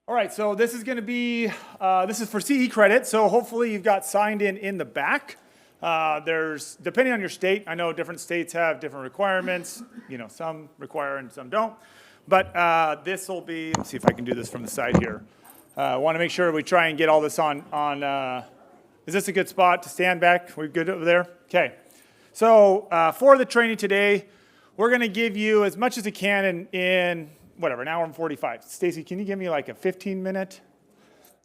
All right, so this is going to be, this is for CE credit, so hopefully you've got signed in the back. Depending on your state, I know different states have different requirements, some require and some don't. But this will be, let's see if I can do this from the side here. I want to make sure we try and get all this on, is this a good spot to stand back? We're good over there? Okay. So for the training today, we're going to give you as much as we can in whatever, an hour and 45. Stacy, can you give me like a 15-minute?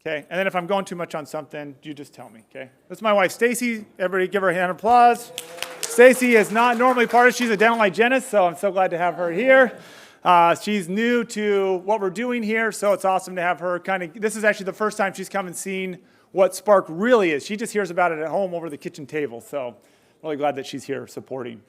Okay, and then if I'm going too much on something, you just tell me, okay? That's my wife, Stacy. Everybody give her a hand of applause. Stacy is not normally part of, she's a dental hygienist, so I'm so glad to have her here. She's new to what we're doing here, so it's awesome to have her this is actually the first time she's come and seen what Spark really is. She just hears about it at home over the kitchen table, so I'm really glad that she's here supporting.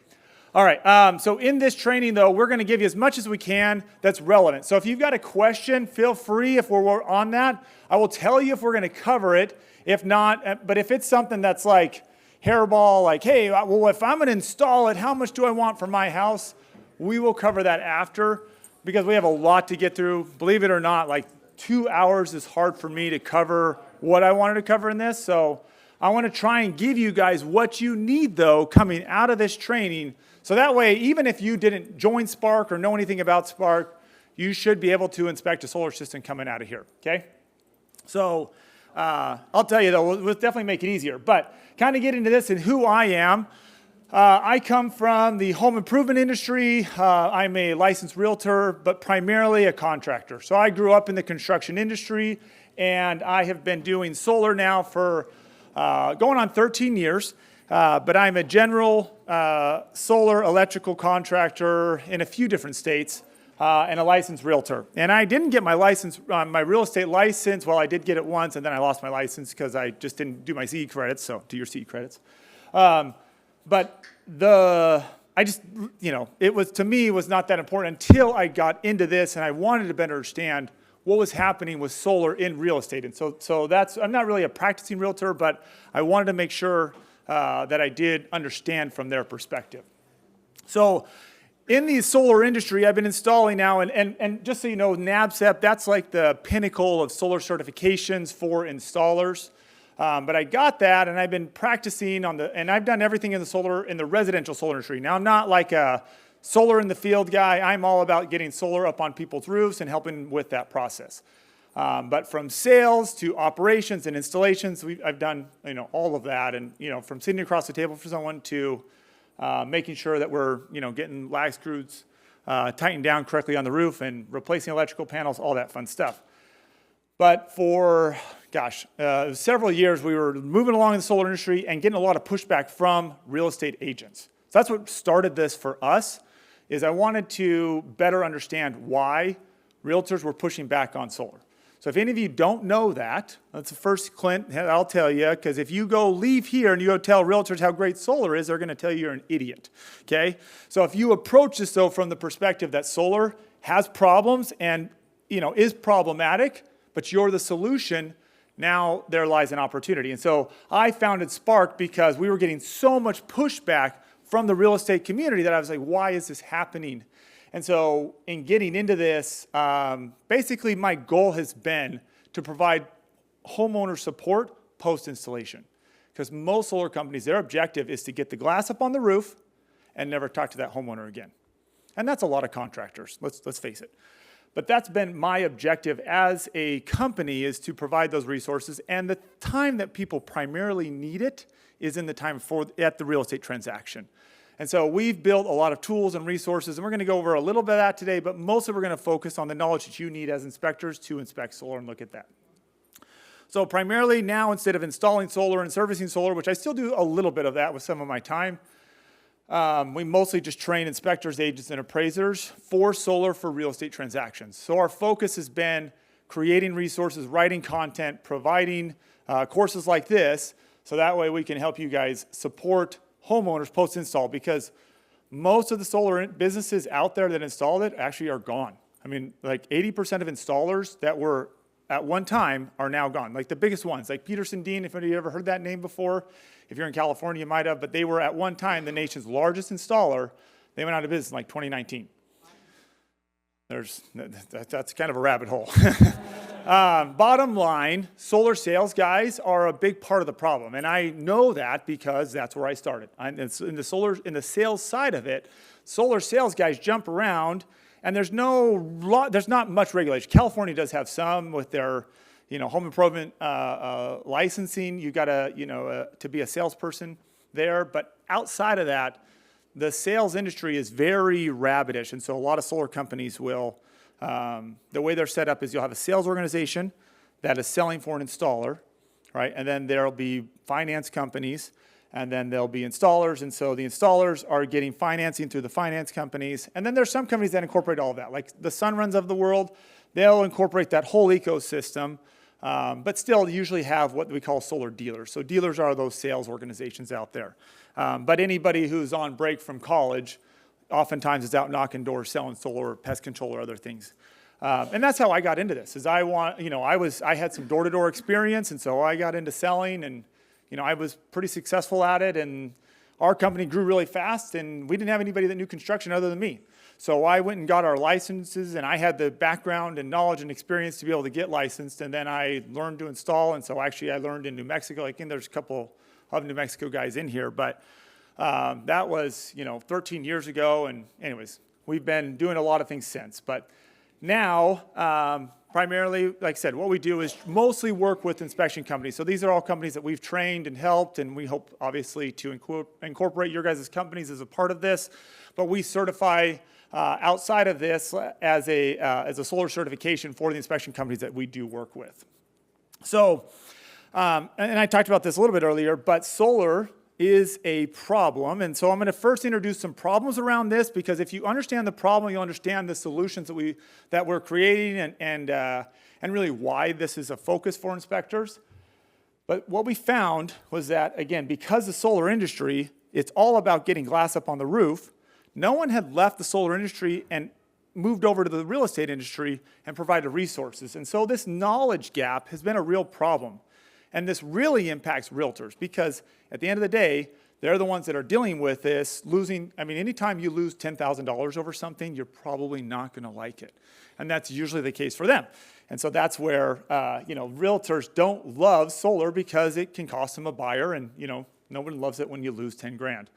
All right, so in this training, though, we're going to give you as much as we can that's relevant. So if you've got a question, feel free if we're on that. I will tell you if we're going to cover it. If not, but if it's something that's like hairball, like, hey, well, if I'm going to install it, how much do I want for my house? We will cover that after because we have a lot to get through. Believe it or not, like 2 hours is hard for me to cover what I wanted to cover in this. So I want to try and give you guys what you need, though, coming out of this training. So that way, even if you didn't join Spark or know anything about Spark, you should be able to inspect a solar system coming out of here, okay? So I'll tell you, though, we'll definitely make it easier. But kind of get into this and who I am. I come from the home improvement industry. I'm a licensed realtor, but primarily a contractor. So I grew up in the construction industry, and I have been doing solar now for going on 13 years. But I'm a general solar electrical contractor in a few different states and a licensed realtor. And I didn't get my license, my real estate license. Well, I did get it once, and then I lost my license because I just didn't do my CE credits. So do your CE credits. But it was, to me, was not that important until I got into this and I wanted to better understand what was happening with solar in real estate. And so that's, I'm not really a practicing realtor, but I wanted to make sure that I did understand from their perspective. So in the solar industry, I've been installing now, and just so you know, NABCEP, that's like the pinnacle of solar certifications for installers. But I got that, and I've been practicing and I've done everything in the residential solar industry. Now, I'm not like a solar in the field guy. I'm all about getting solar up on people's roofs and helping with that process. But from sales to operations and installations, I've done all of that, and from sitting across the table for someone to making sure that we're getting lag screws tightened down correctly on the roof and replacing electrical panels, all that fun stuff. But for several years, we were moving along in the solar industry and getting a lot of pushback from real estate agents. So that's what started this for us. Is I wanted to better understand why realtors were pushing back on solar. So if any of you don't know that, that's the first Clint, I'll tell you, because if you leave here and you go tell realtors how great solar is, they're going to tell you you're an idiot, okay? So if you approach this, though, from the perspective that solar has problems and, is problematic, but you're the solution, now there lies an opportunity. And so I founded Spark because we were getting so much pushback from the real estate community that I was like, why is this happening? And so in getting into this, basically my goal has been to provide homeowner support post-installation. Because most solar companies, their objective is to get the glass up on the roof and never talk to that homeowner again. And that's a lot of contractors, let's face it. But that's been my objective as a company, is to provide those resources. And the time that people primarily need it is in the time at the real estate transaction. And so we've built a lot of tools and resources, and we're going to go over a little bit of that today, but mostly we're going to focus on the knowledge that you need as inspectors to inspect solar and look at that. So primarily now, instead of installing solar and servicing solar, which I still do a little bit of that with some of my time, we mostly just train inspectors, agents, and appraisers for solar for real estate transactions. So our focus has been creating resources, writing content, providing courses like this, so that way we can help you guys support homeowners post-install, because most of the solar businesses out there that installed it actually are gone. I mean, like 80% of installers that were at one time are now gone. Like the biggest ones, like Peterson Dean, if anybody ever heard that name before. If you're in California, you might have, but they were at one time the nation's largest installer. They went out of business in like 2019. That's kind of a rabbit hole. Bottom line, solar sales guys are a big part of the problem, and I know that because that's where I started. In the sales side of it, solar sales guys jump around, and there's not much regulation. California does have some with their, home improvement licensing. You got to be a salesperson there, but outside of that, the sales industry is very rabbitish, and so a lot of solar companies will. The way they're set up is you'll have a sales organization that is selling for an installer, right? And then there'll be finance companies, and then there'll be installers. And so the installers are getting financing through the finance companies. And then there's some companies that incorporate all of that, like the Sunruns of the world. They'll incorporate that whole ecosystem, but still usually have what we call solar dealers. So dealers are those sales organizations out there. But anybody who's on break from college oftentimes is out knocking doors, selling solar, pest control, or other things. And that's how I got into this. I had some door-to-door experience, and so I got into selling, and I was pretty successful at it. And our company grew really fast, and we didn't have anybody that knew construction other than me. So I went and got our licenses, and I had the background and knowledge and experience to be able to get licensed. And then I learned to install, and so actually I learned in New Mexico. There's a couple of New Mexico guys in here, but. That was, 13 years ago, and anyways, we've been doing a lot of things since. But now, primarily, like I said, what we do is mostly work with inspection companies. So these are all companies that we've trained and helped, and we hope, obviously, to incorporate your guys' companies as a part of this. But we certify outside of this as a solar certification for the inspection companies that we do work with. So, and I talked about this a little bit earlier, but solar is a problem. And so I'm going to first introduce some problems around this, because if you understand the problem, you'll understand the solutions that we're creating and really why this is a focus for inspectors. But what we found was that, again, because the solar industry, it's all about getting glass up on the roof, no one had left the solar industry and moved over to the real estate industry and provided resources. And so this knowledge gap has been a real problem. And this really impacts realtors, because at the end of the day, they're the ones that are dealing with this, anytime you lose $10,000 over something, you're probably not going to like it. And that's usually the case for them. And so that's where, realtors don't love solar, because it can cost them a buyer, and, no one loves it when you lose 10 grand.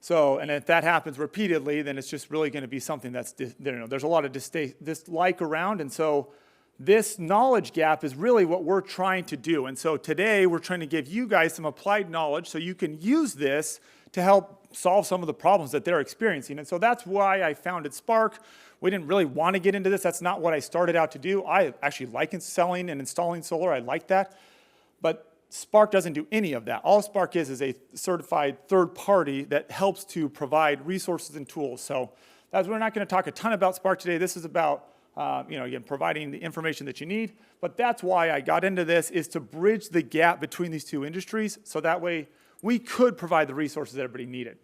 So, and if that happens repeatedly, then it's just really going to be something that's, there's a lot of dislike around. And so this knowledge gap is really what we're trying to do. And so today we're trying to give you guys some applied knowledge so you can use this to help solve some of the problems that they're experiencing. And so that's why I founded Spark. We didn't really want to get into this. That's not what I started out to do. I actually like selling and installing solar. I like that. But Spark doesn't do any of that. All Spark is a certified third party that helps to provide resources and tools. So we're not going to talk a ton about Spark today. This is about again, providing the information that you need. But that's why I got into this, is to bridge the gap between these two industries, so that way we could provide the resources that everybody needed.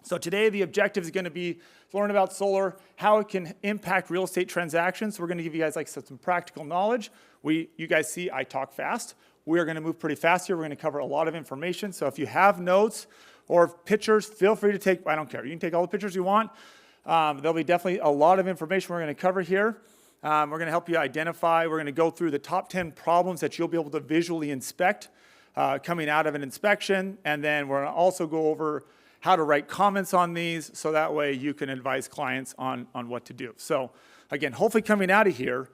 So today the objective is going to be to learn about solar, how it can impact real estate transactions. So we're going to give you guys some practical knowledge. You guys see I talk fast. We're going to move pretty fast here. We're going to cover a lot of information. So if you have notes or pictures, feel free to take, I don't care. You can take all the pictures you want. There'll be definitely a lot of information we're going to cover here. We're going to help you identify. We're going to go through the top 10 problems that you'll be able to visually inspect coming out of an inspection. And then we're going to also go over how to write comments on these, so that way you can advise clients on what to do. So again, hopefully coming out of here,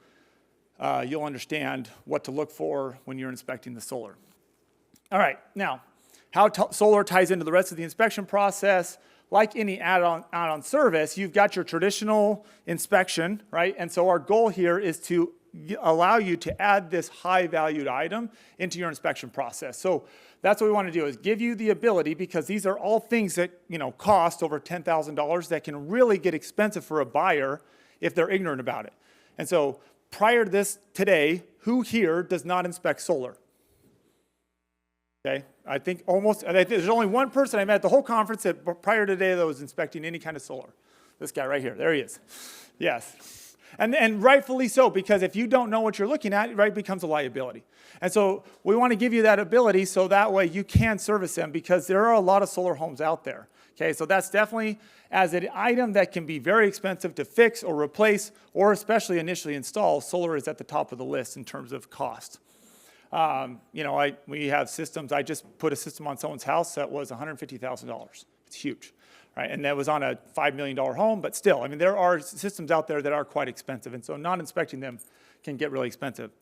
you'll understand what to look for when you're inspecting the solar. All right, now, how solar ties into the rest of the inspection process. Like any add-on service, you've got your traditional inspection, right? And so our goal here is to allow you to add this high-valued item into your inspection process. So that's what we want to do, is give you the ability, because these are all things that cost over $10,000 that can really get expensive for a buyer if they're ignorant about it. And so prior to this today, who here does not inspect solar? Okay, I think there's only one person I met at the whole conference that prior to today that was inspecting any kind of solar. This guy right here, there he is. Yes, and rightfully so, because if you don't know what you're looking at, right, it becomes a liability. And so we want to give you that ability so that way you can service them, because there are a lot of solar homes out there. Okay, so that's definitely as an item that can be very expensive to fix or replace, or especially initially install, solar is at the top of the list in terms of cost. We have systems. I just put a system on someone's house that was $150,000. It's huge, right? And that was on a $5 million home, but still, I mean, there are systems out there that are quite expensive, and so not inspecting them can get really expensive.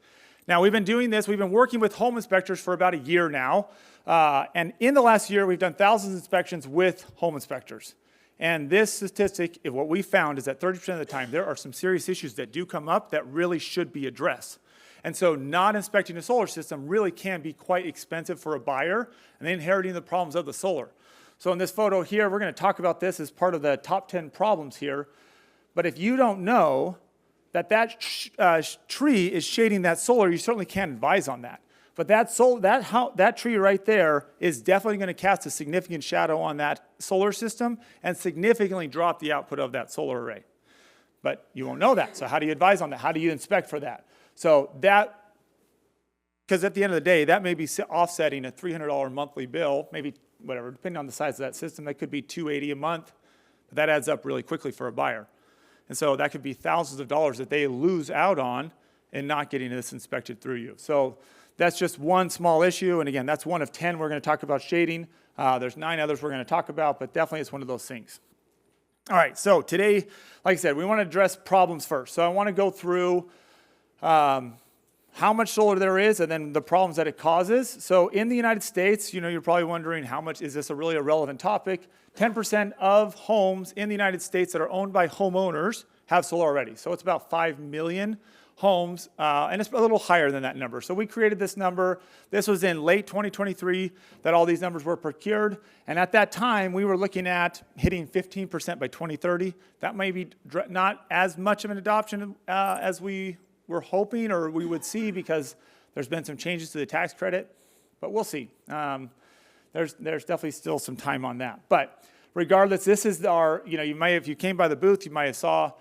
Now, we've been doing this. We've been working with home inspectors for about a year now, and in the last year, we've done thousands of inspections with home inspectors. And this statistic, what we found is that 30% of the time, there are some serious issues that do come up that really should be addressed. And so not inspecting a solar system really can be quite expensive for a buyer and inheriting the problems of the solar. So in this photo here, we're going to talk about this as part of the top 10 problems here. But if you don't know that tree is shading that solar, you certainly can't advise on that. But that tree right there is definitely going to cast a significant shadow on that solar system and significantly drop the output of that solar array. But you won't know that. So how do you advise on that? How do you inspect for that? So because at the end of the day, that may be offsetting a $300 monthly bill, maybe whatever, depending on the size of that system, that could be $280 a month. But that adds up really quickly for a buyer. And so that could be thousands of dollars that they lose out on in not getting this inspected through you. So that's just one small issue. And again, that's one of 10 we're going to talk about shading. There's 9 others we're going to talk about, but definitely it's one of those things. All right, so today, like I said, we want to address problems first. So I want to go through how much solar there is and then the problems that it causes. So in the United States, you're probably wondering how much, is this really a relevant topic? 10% of homes in the United States that are owned by homeowners have solar already. So it's about 5 million homes, and it's a little higher than that number. So we created this number. This was in late 2023 that all these numbers were procured. And at that time, we were looking at hitting 15% by 2030. That may be not as much of an adoption as we were hoping or we would see because there's been some changes to the tax credit, but we'll see. There's definitely still some time on that. But regardless, this is our, if you came by the booth, you might have saw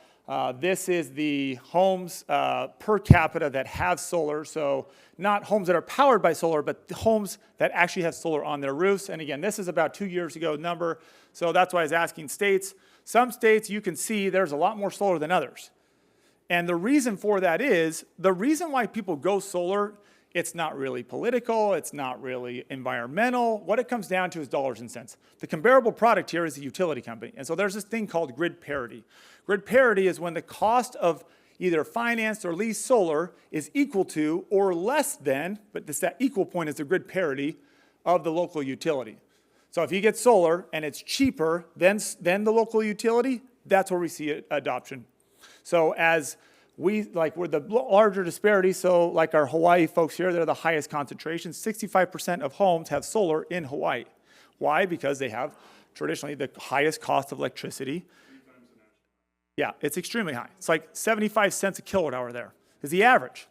this is the homes per capita that have solar. So not homes that are powered by solar, but homes that actually have solar on their roofs. And again, this is about 2 years ago number. So that's why I was asking states. Some states you can see there's a lot more solar than others. And the reason for that is, the reason why people go solar, it's not really political, it's not really environmental. What it comes down to is dollars and cents. The comparable product here is the utility company. And so there's this thing called grid parity. Grid parity is when the cost of either financed or leased solar is equal to or less than, but that equal point is the grid parity of the local utility. So if you get solar and it's cheaper than the local utility, that's where we see adoption. So as we're the larger disparity, so like our Hawaii folks here, they're the highest concentration. 65% of homes have solar in Hawaii. Why? Because they have traditionally the highest cost of electricity. Yeah, it's extremely high. It's like 75 cents a kilowatt hour there is the average,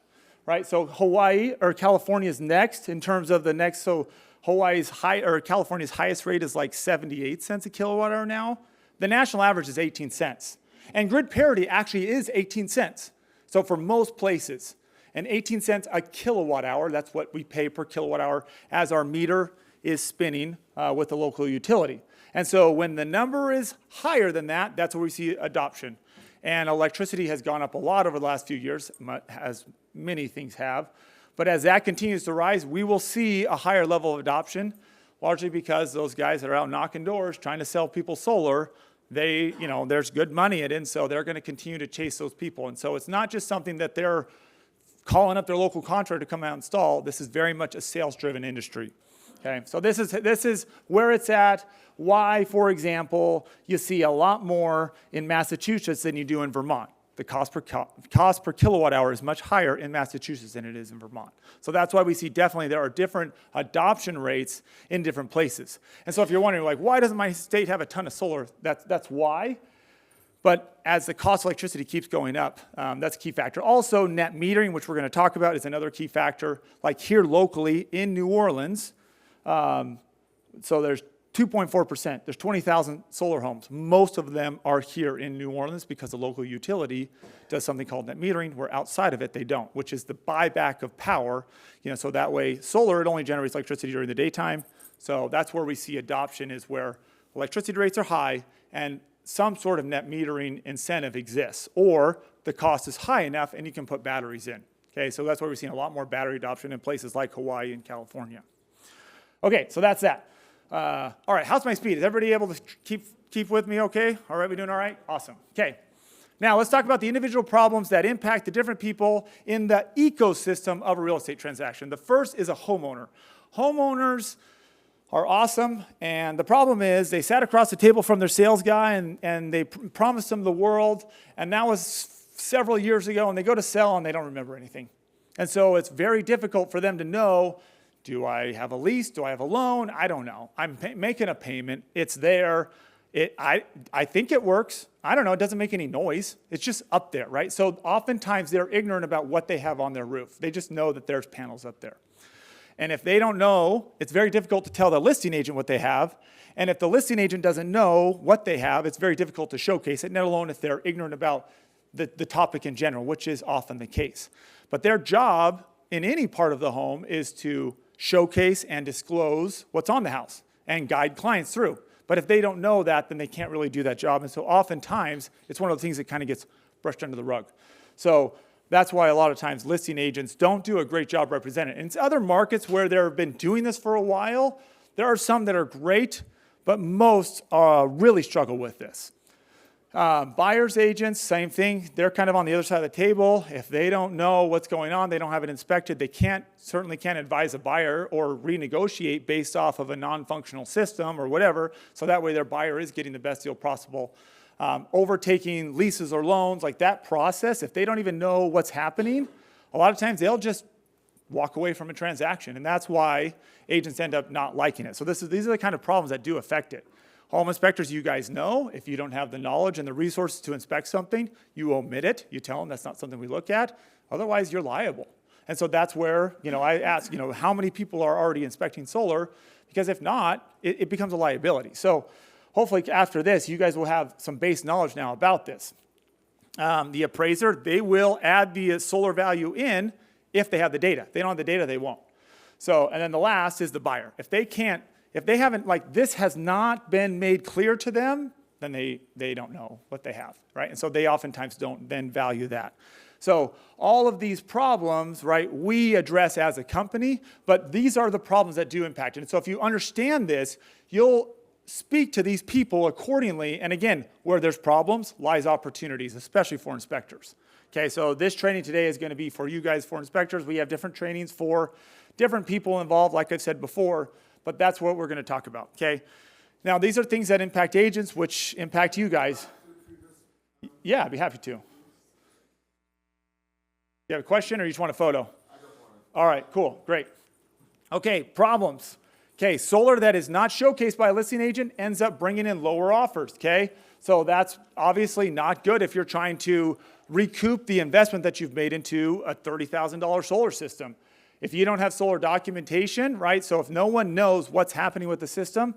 right? So Hawaii or California is next in terms of the next. So California's highest rate is like 78 cents a kilowatt hour now. The national average is 18 cents. And grid parity actually is 18 cents. So for most places, and 18 cents a kilowatt hour, that's what we pay per kilowatt hour as our meter is spinning with the local utility. And so when the number is higher than that, that's where we see adoption. And electricity has gone up a lot over the last few years, as many things have. But as that continues to rise, we will see a higher level of adoption, largely because those guys that are out knocking doors trying to sell people solar, there's good money in it, and so they're going to continue to chase those people. And so it's not just something that they're calling up their local contractor to come out and install. This is very much a sales-driven industry. Okay, so this is where it's at. Why, for example, you see a lot more in Massachusetts than you do in Vermont. The cost per kilowatt hour is much higher in Massachusetts than it is in Vermont. So that's why we see definitely there are different adoption rates in different places. And so if you're wondering, why doesn't my state have a ton of solar? That's why. But as the cost of electricity keeps going up, that's a key factor. Also, net metering, which we're going to talk about, is another key factor. Like here locally in New Orleans, so there's 2.4%. There's 20,000 solar homes. Most of them are here in New Orleans because the local utility does something called net metering, where outside of it they don't, which is the buyback of power. So that way, solar, it only generates electricity during the daytime. So that's where we see adoption, is where electricity rates are high and some sort of net metering incentive exists, or the cost is high enough and you can put batteries in. Okay, so that's why we're seeing a lot more battery adoption in places like Hawaii and California. Okay, so that's that. All right, how's my speed? Is everybody able to keep with me okay? All right, we doing all right? Awesome. Okay, now let's talk about the individual problems that impact the different people in the ecosystem of a real estate transaction. The first is a homeowner. Homeowners are awesome, and the problem is they sat across the table from their sales guy and they promised them the world, and that was several years ago, and they go to sell and they don't remember anything. And so it's very difficult for them to know, do I have a lease? Do I have a loan? I don't know. I'm making a payment. It's there. I think it works. I don't know. It doesn't make any noise. It's just up there, right? So oftentimes they're ignorant about what they have on their roof. They just know that there's panels up there. And if they don't know, it's very difficult to tell the listing agent what they have. And if the listing agent doesn't know what they have, it's very difficult to showcase it, let alone if they're ignorant about the topic in general, which is often the case. But their job in any part of the home is to showcase and disclose what's on the house and guide clients through. But if they don't know that, then they can't really do that job. And so oftentimes, it's one of the things that kind of gets brushed under the rug. So that's why a lot of times listing agents don't do a great job representing it. In other markets where they've been doing this for a while, there are some that are great, but most really struggle with this. Buyer's agents, same thing. They're kind of on the other side of the table. If they don't know what's going on, they don't have it inspected, they certainly can't advise a buyer or renegotiate based off of a non-functional system or whatever, so that way their buyer is getting the best deal possible. Overtaking leases or loans, like that process, if they don't even know what's happening, a lot of times they'll just walk away from a transaction, and that's why agents end up not liking it. So these are the kind of problems that do affect it. Home inspectors, you guys know, if you don't have the knowledge and the resources to inspect something, you omit it. You tell them that's not something we look at. Otherwise, you're liable. And so that's where, I ask, how many people are already inspecting solar? Because if not, it becomes a liability. So hopefully after this, you guys will have some base knowledge now about this. The appraiser, they will add the solar value in if they have the data. If they don't have the data, they won't. So, and then the last is the buyer. If they haven't, this has not been made clear to them, then they don't know what they have, right? And so they oftentimes don't then value that. So all of these problems, right, we address as a company, but these are the problems that do impact it. And so if you understand this, you'll speak to these people accordingly. And again, where there's problems lies opportunities, especially for inspectors. Okay, so this training today is going to be for you guys, for inspectors. We have different trainings for different people involved, like I've said before, but that's what we're going to talk about, okay? Now, these are things that impact agents, which impact you guys. Yeah, I'd be happy to. You have a question, or you just want a photo? All right, cool, great. Okay, problems. Okay, solar that is not showcased by a listing agent ends up bringing in lower offers, okay? So that's obviously not good if you're trying to recoup the investment that you've made into a $30,000 solar system. If you don't have solar documentation, right, so if no one knows what's happening with the system,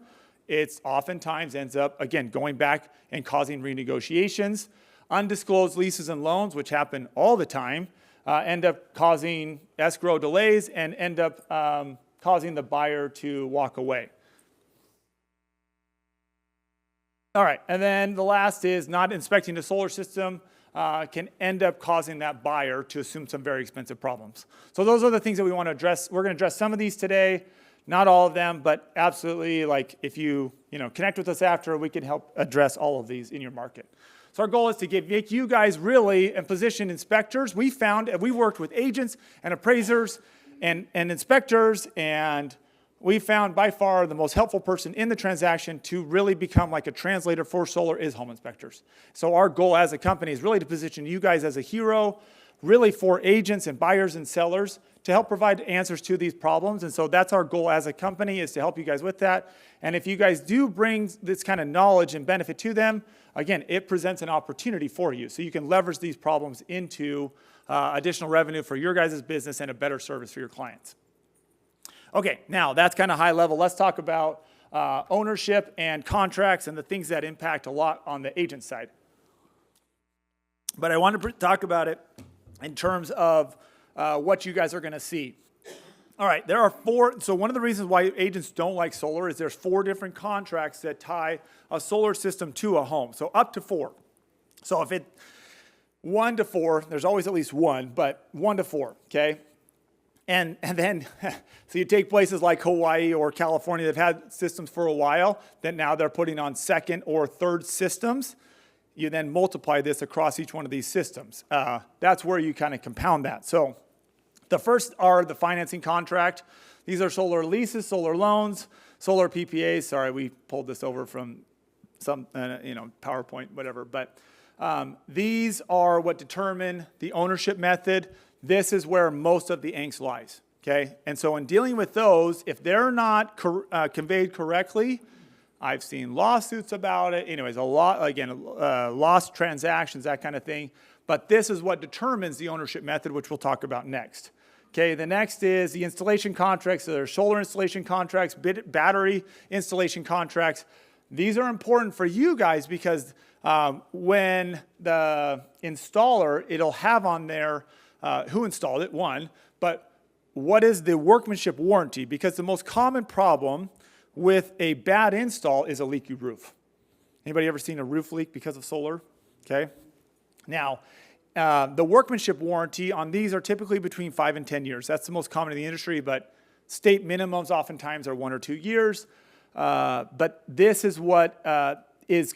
it oftentimes ends up, again, going back and causing renegotiations. Undisclosed leases and loans, which happen all the time, end up causing escrow delays and end up causing the buyer to walk away. All right, and then the last is not inspecting the solar system can end up causing that buyer to assume some very expensive problems. So those are the things that we want to address. We're going to address some of these today, not all of them, but absolutely, if you connect with us after, we can help address all of these in your market. So our goal is to make you guys really and position inspectors. We worked with agents and appraisers and inspectors, and we found by far the most helpful person in the transaction to really become like a translator for solar is home inspectors. So our goal as a company is really to position you guys as a hero, really for agents and buyers and sellers to help provide answers to these problems. And so that's our goal as a company, is to help you guys with that. And if you guys do bring this kind of knowledge and benefit to them, again, it presents an opportunity for you. So you can leverage these problems into additional revenue for your guys' business and a better service for your clients. Okay, now that's kind of high level. Let's talk about ownership and contracts and the things that impact a lot on the agent side. But I want to talk about it in terms of what you guys are going to see. All right, there are four. So one of the reasons why agents don't like solar is there's 4 different contracts that tie a solar system to a home. So up to 4. So if it 1 to 4, there's always at least one, but 1 to 4, okay? And then, so you take places like Hawaii or California that have had systems for a while, that now they're putting on 2nd or 3rd systems. You then multiply this across each one of these systems. That's where you kind of compound that. So the first are the financing contract. These are solar leases, solar loans, solar PPAs. Sorry, we pulled this over from some, PowerPoint, whatever. But these are what determine the ownership method. This is where most of the angst lies, okay? And so in dealing with those, if they're not conveyed correctly, I've seen lawsuits about it. Anyways, a lot, again, lost transactions, that kind of thing. But this is what determines the ownership method, which we'll talk about next. Okay, the next is the installation contracts. So there's solar installation contracts, battery installation contracts. These are important for you guys because when the installer, it'll have on there who installed it, one, but what is the workmanship warranty? Because the most common problem with a bad install is a leaky roof. Anybody ever seen a roof leak because of solar? Okay. Now, the workmanship warranty on these are typically between 5 and 10 years. That's the most common in the industry, but state minimums oftentimes are 1 or 2 years. But this is what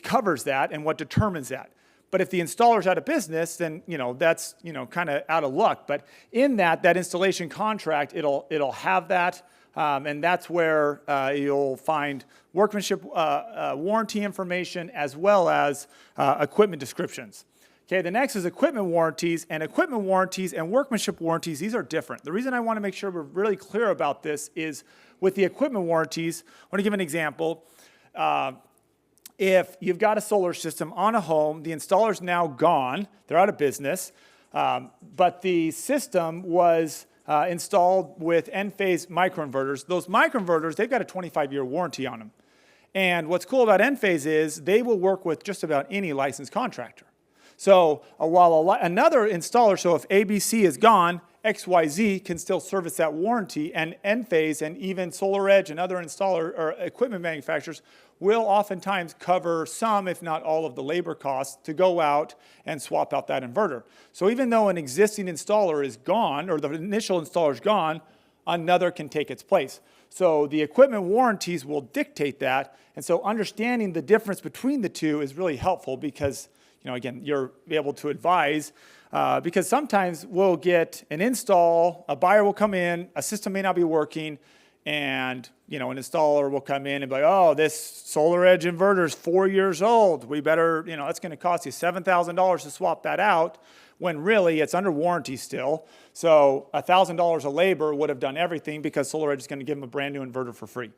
covers that and what determines that. But if the installer's out of business, then that's kind of out of luck. But in that installation contract, it'll have that, and that's where you'll find workmanship warranty information as well as equipment descriptions. Okay, the next is equipment warranties and workmanship warranties. These are different. The reason I want to make sure we're really clear about this is with the equipment warranties. I want to give an example. If you've got a solar system on a home, the installer's now gone, they're out of business, but the system was installed with Enphase microinverters. Those microinverters, they've got a 25-year warranty on them. And what's cool about Enphase is they will work with just about any licensed contractor. So while another installer, so if ABC is gone, XYZ can still service that warranty, and Enphase and even SolarEdge and other installer or equipment manufacturers will oftentimes cover some, if not all, of the labor costs to go out and swap out that inverter. So even though an existing installer is gone, or the initial installer is gone, another can take its place. So the equipment warranties will dictate that, and so understanding the difference between the two is really helpful because, again, you're able to advise. Because sometimes we'll get an install, a buyer will come in, a system may not be working, and an installer will come in and be like, oh, this SolarEdge inverter is 4 years old. We better, it's going to cost you $7,000 to swap that out, when really it's under warranty still. So $1,000 of labor would have done everything because SolarEdge is going to give them a brand new inverter for free.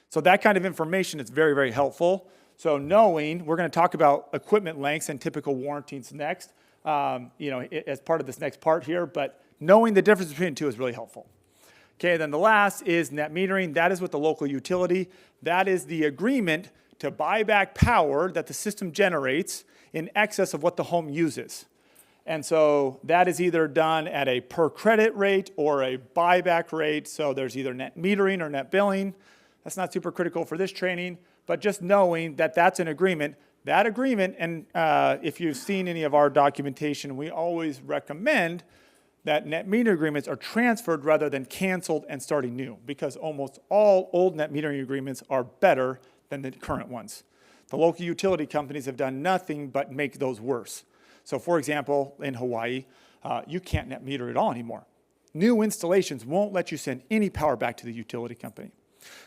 So that kind of information is very, very helpful. So knowing, we're going to talk about equipment lengths and typical warranties next. As part of this next part here, but knowing the difference between the two is really helpful. Okay, then the last is net metering. That is with the local utility. That is the agreement to buy back power that the system generates in excess of what the home uses. And so that is either done at a per credit rate or a buyback rate. So there's either net metering or net billing. That's not super critical for this training, but just knowing that that's an agreement. That agreement, and if you've seen any of our documentation, we always recommend that net meter agreements are transferred rather than canceled and starting new, because almost all old net metering agreements are better than the current ones. The local utility companies have done nothing but make those worse. So for example, in Hawaii, you can't net meter at all anymore. New installations won't let you send any power back to the utility company.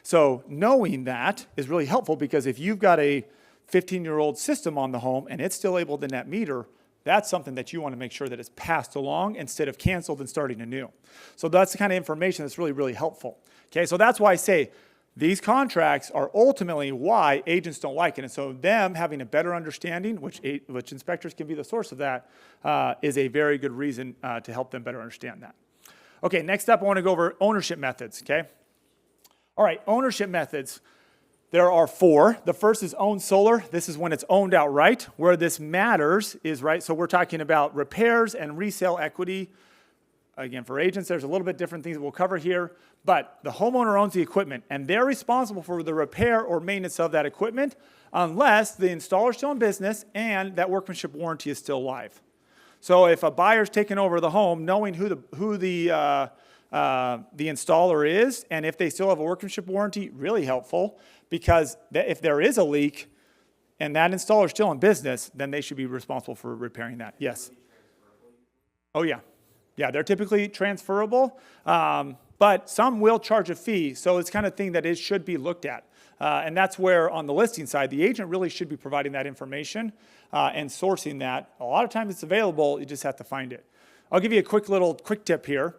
So knowing that is really helpful, because if you've got a 15-year-old system on the home and it's still able to net meter, that's something that you want to make sure that is passed along instead of canceled and starting anew. So that's the kind of information that's really, really helpful. Okay, so that's why I say these contracts are ultimately why agents don't like it. And so them having a better understanding, which inspectors can be the source of that, is a very good reason to help them better understand that. Okay, next up I want to go over ownership methods, okay? All right, ownership methods. There are 4. The first is owned solar. This is when it's owned outright. Where this matters is, right, so we're talking about repairs and resale equity. again, for agents, there's a little bit different things that we'll cover here, but the homeowner owns the equipment, and they're responsible for the repair or maintenance of that equipment unless the installer is still in business and that workmanship warranty is still live. So if a buyer's taking over the home, knowing who the installer is, and if they still have a workmanship warranty, really helpful, because if there is a leak and that installer is still in business, then they should be responsible for repairing that. Yes. Oh yeah. Yeah, they're typically transferable, but some will charge a fee, so it's kind of thing that it should be looked at. And that's where, on the listing side, the agent really should be providing that information and sourcing that. A lot of times it's available, you just have to find it. I'll give you a quick tip here.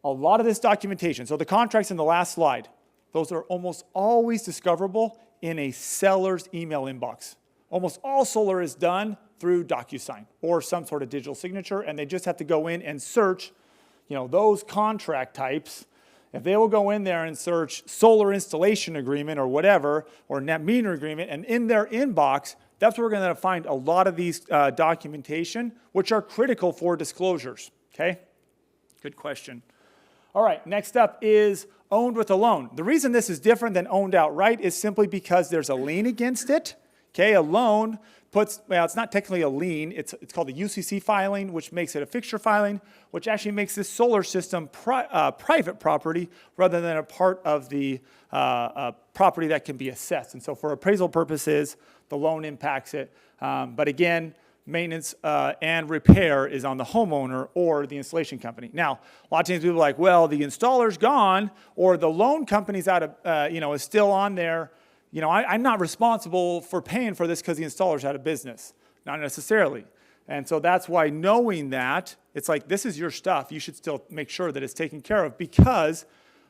A lot of this documentation, so the contracts in the last slide, those are almost always discoverable in a seller's email inbox. Almost all solar is done through DocuSign or some sort of digital signature, and they just have to go in and search, those contract types. If they will go in there and search solar installation agreement or whatever, or net meter agreement, and in their inbox, that's where we're going to find a lot of these documentation, which are critical for disclosures, okay? Good question. All right, next up is owned with a loan. The reason this is different than owned outright is simply because there's a lien against it, okay? A loan it's not technically a lien, it's called a UCC filing, which makes it a fixture filing, which actually makes this solar system private property rather than a part of the property that can be assessed. And so for appraisal purposes, the loan impacts it. But again, maintenance and repair is on the homeowner or the installation company. Now, a lot of times people are like, well, the installer's gone or the loan company's out of, is still on there. I'm not responsible for paying for this because the installer's out of business. Not necessarily. And so that's why knowing that, it's like, this is your stuff. You should still make sure that it's taken care of because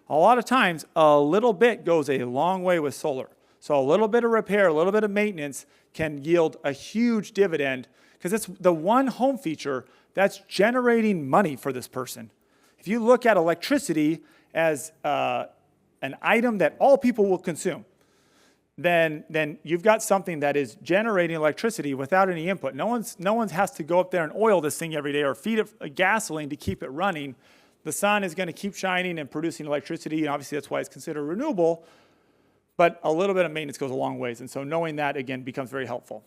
a lot of times a little bit goes a long way with solar. So a little bit of repair, a little bit of maintenance can yield a huge dividend because it's the one home feature that's generating money for this person. If you look at electricity as an item that all people will consume, then you've got something that is generating electricity without any input. No one has to go up there and oil this thing every day or feed it gasoline to keep it running. The sun is going to keep shining and producing electricity, and obviously that's why it's considered renewable. But a little bit of maintenance goes a long ways, and so knowing that, again, becomes very helpful.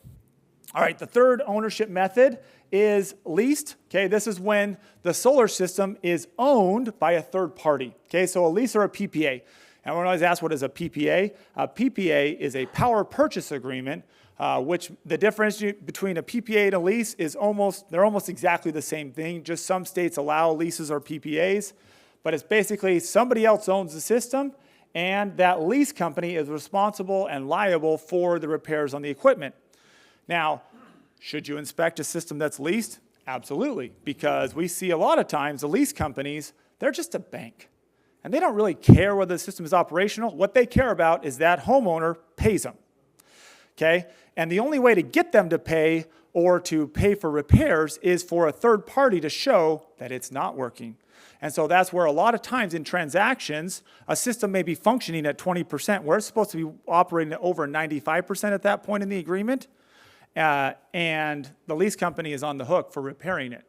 All right, the third ownership method is leased. Okay, this is when the solar system is owned by a third party. Okay, so a lease or a PPA. Everyone always asks, what is a PPA? A PPA is a power purchase agreement, which the difference between a PPA and a lease is they're almost exactly the same thing. Just some states allow leases or PPAs, but it's basically somebody else owns the system, and that lease company is responsible and liable for the repairs on the equipment. Now, should you inspect a system that's leased? Absolutely, because we see a lot of times the lease companies, they're just a bank. And they don't really care whether the system is operational. What they care about is that homeowner pays them, okay? And the only way to get them to pay or to pay for repairs is for a third party to show that it's not working. And so that's where a lot of times in transactions, a system may be functioning at 20%, where it's supposed to be operating at over 95% at that point in the agreement, and the lease company is on the hook for repairing it.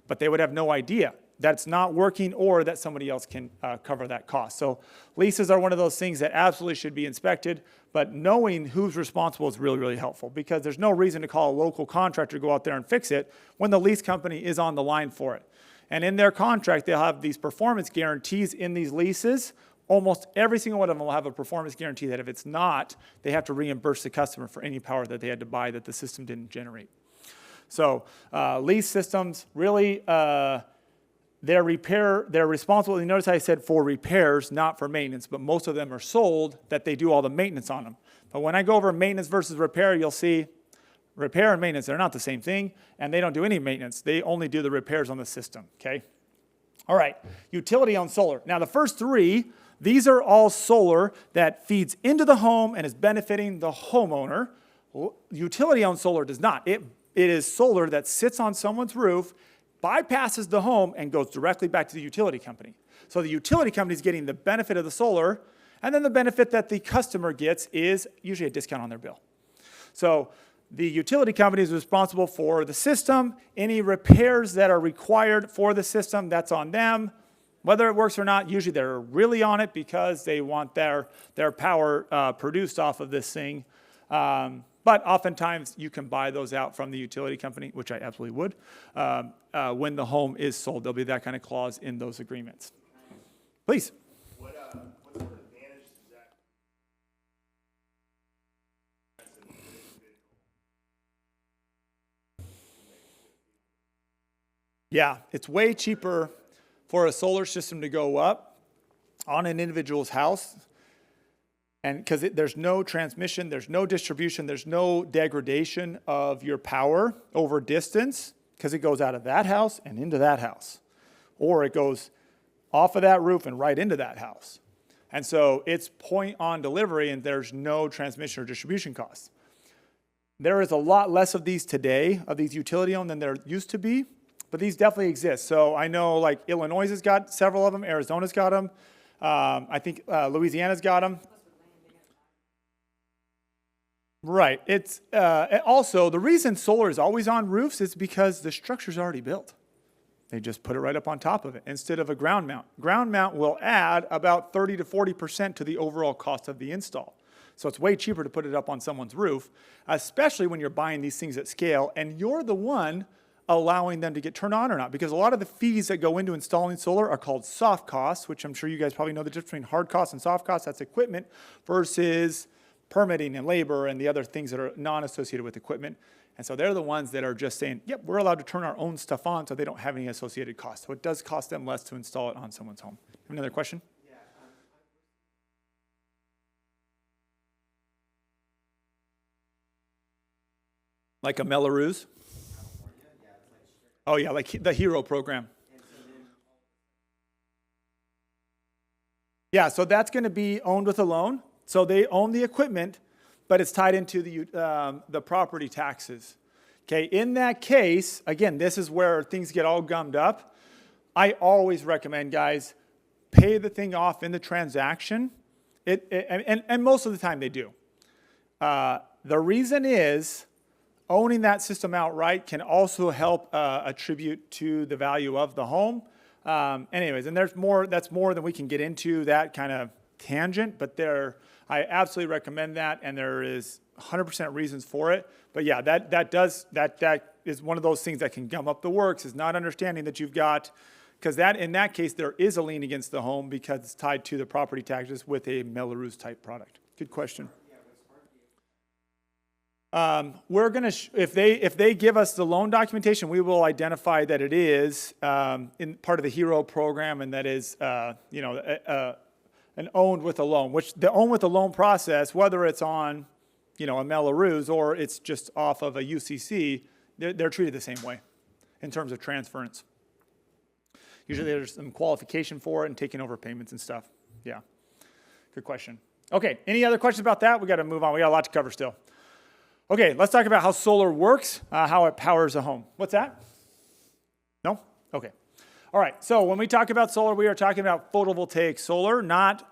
But they would have no idea that it's not working or that somebody else can cover that cost. So leases are one of those things that absolutely should be inspected, but knowing who's responsible is really, really helpful because there's no reason to call a local contractor to go out there and fix it when the lease company is on the line for it. And in their contract, they'll have these performance guarantees in these leases. Almost every single one of them will have a performance guarantee that if it's not, they have to reimburse the customer for any power that they had to buy that the system didn't generate. So lease systems really... They're responsible, you notice I said for repairs, not for maintenance, but most of them are sold that they do all the maintenance on them. But when I go over maintenance versus repair, you'll see repair and maintenance, they're not the same thing, and they don't do any maintenance. They only do the repairs on the system, okay? All right, utility-owned solar. Now the first three, these are all solar that feeds into the home and is benefiting the homeowner. Utility-owned solar does not. It is solar that sits on someone's roof, bypasses the home and goes directly back to the utility company. So the utility company is getting the benefit of the solar, and then the benefit that the customer gets is usually a discount on their bill. So The utility company is responsible for the system. Any repairs that are required for the system, that's on them. Whether it works or not, usually they're really on it because they want their power produced off of this thing. But oftentimes you can buy those out from the utility company, which I absolutely would, when the home is sold. There'll be that kind of clause in those agreements. Please. What sort of advantage does that? Yeah, it's way cheaper for a solar system to go up on an individual's house, and because there's no transmission, there's no distribution, there's no degradation of your power over distance, because it goes out of that house and into that house, or it goes off of that roof and right into that house. And so it's point on delivery, and there's no transmission or distribution costs. There is a lot less of these today, of these utility-owned, than there used to be, but these definitely exist. So I know like Illinois has got several of them, Arizona's got them, I think Louisiana's got them. Right. It's also, the reason solar is always on roofs is because the structure's already built. They just put it right up on top of it instead of a ground mount. Ground mount will add about 30 to 40% to the overall cost of the install. So it's way cheaper to put it up on someone's roof, especially when you're buying these things at scale and you're the one allowing them to get turned on or not. Because a lot of the fees that go into installing solar are called soft costs, which I'm sure you guys probably know the difference between hard costs and soft costs. That's equipment versus permitting and labor and the other things that are non-associated with equipment. And so they're the ones that are just saying, yep, we're allowed to turn our own stuff on so they don't have any associated costs. So it does cost them less to install it on someone's home. Another question? Yeah. Like a Melrose? Oh yeah, like the Hero program. Yeah, so that's going to be owned with a loan. So they own the equipment, but it's tied into the property taxes. Okay, in that case, again, this is where things get all gummed up. I always recommend, guys, pay the thing off in the transaction. And most of the time they do. The reason is owning that system outright can also help attribute to the value of the home. Anyways, and that's more than we can get into that kind of tangent, but I absolutely recommend that, and there is 100% reasons for it. But yeah, that is one of those things that can gum up the works, is not understanding that you've got, because in that case there is a lien against the home because it's tied to the property taxes with a Melrose type product. Good question. We're gonna if they give us the loan documentation, we will identify that it is in part of the Hero program, and that is an owned with a loan. Which the owned with a loan process, whether it's on a Melrose or it's just off of a UCC, they're treated the same way in terms of transference. Usually there's some qualification for it and taking over payments and stuff. Yeah, good question. Okay, any other questions about that? We got to move on. We got a lot to cover still. Okay, let's talk about how solar works, how it powers a home. What's that? No? Okay. All right, so when we talk about solar, we are talking about photovoltaic solar, not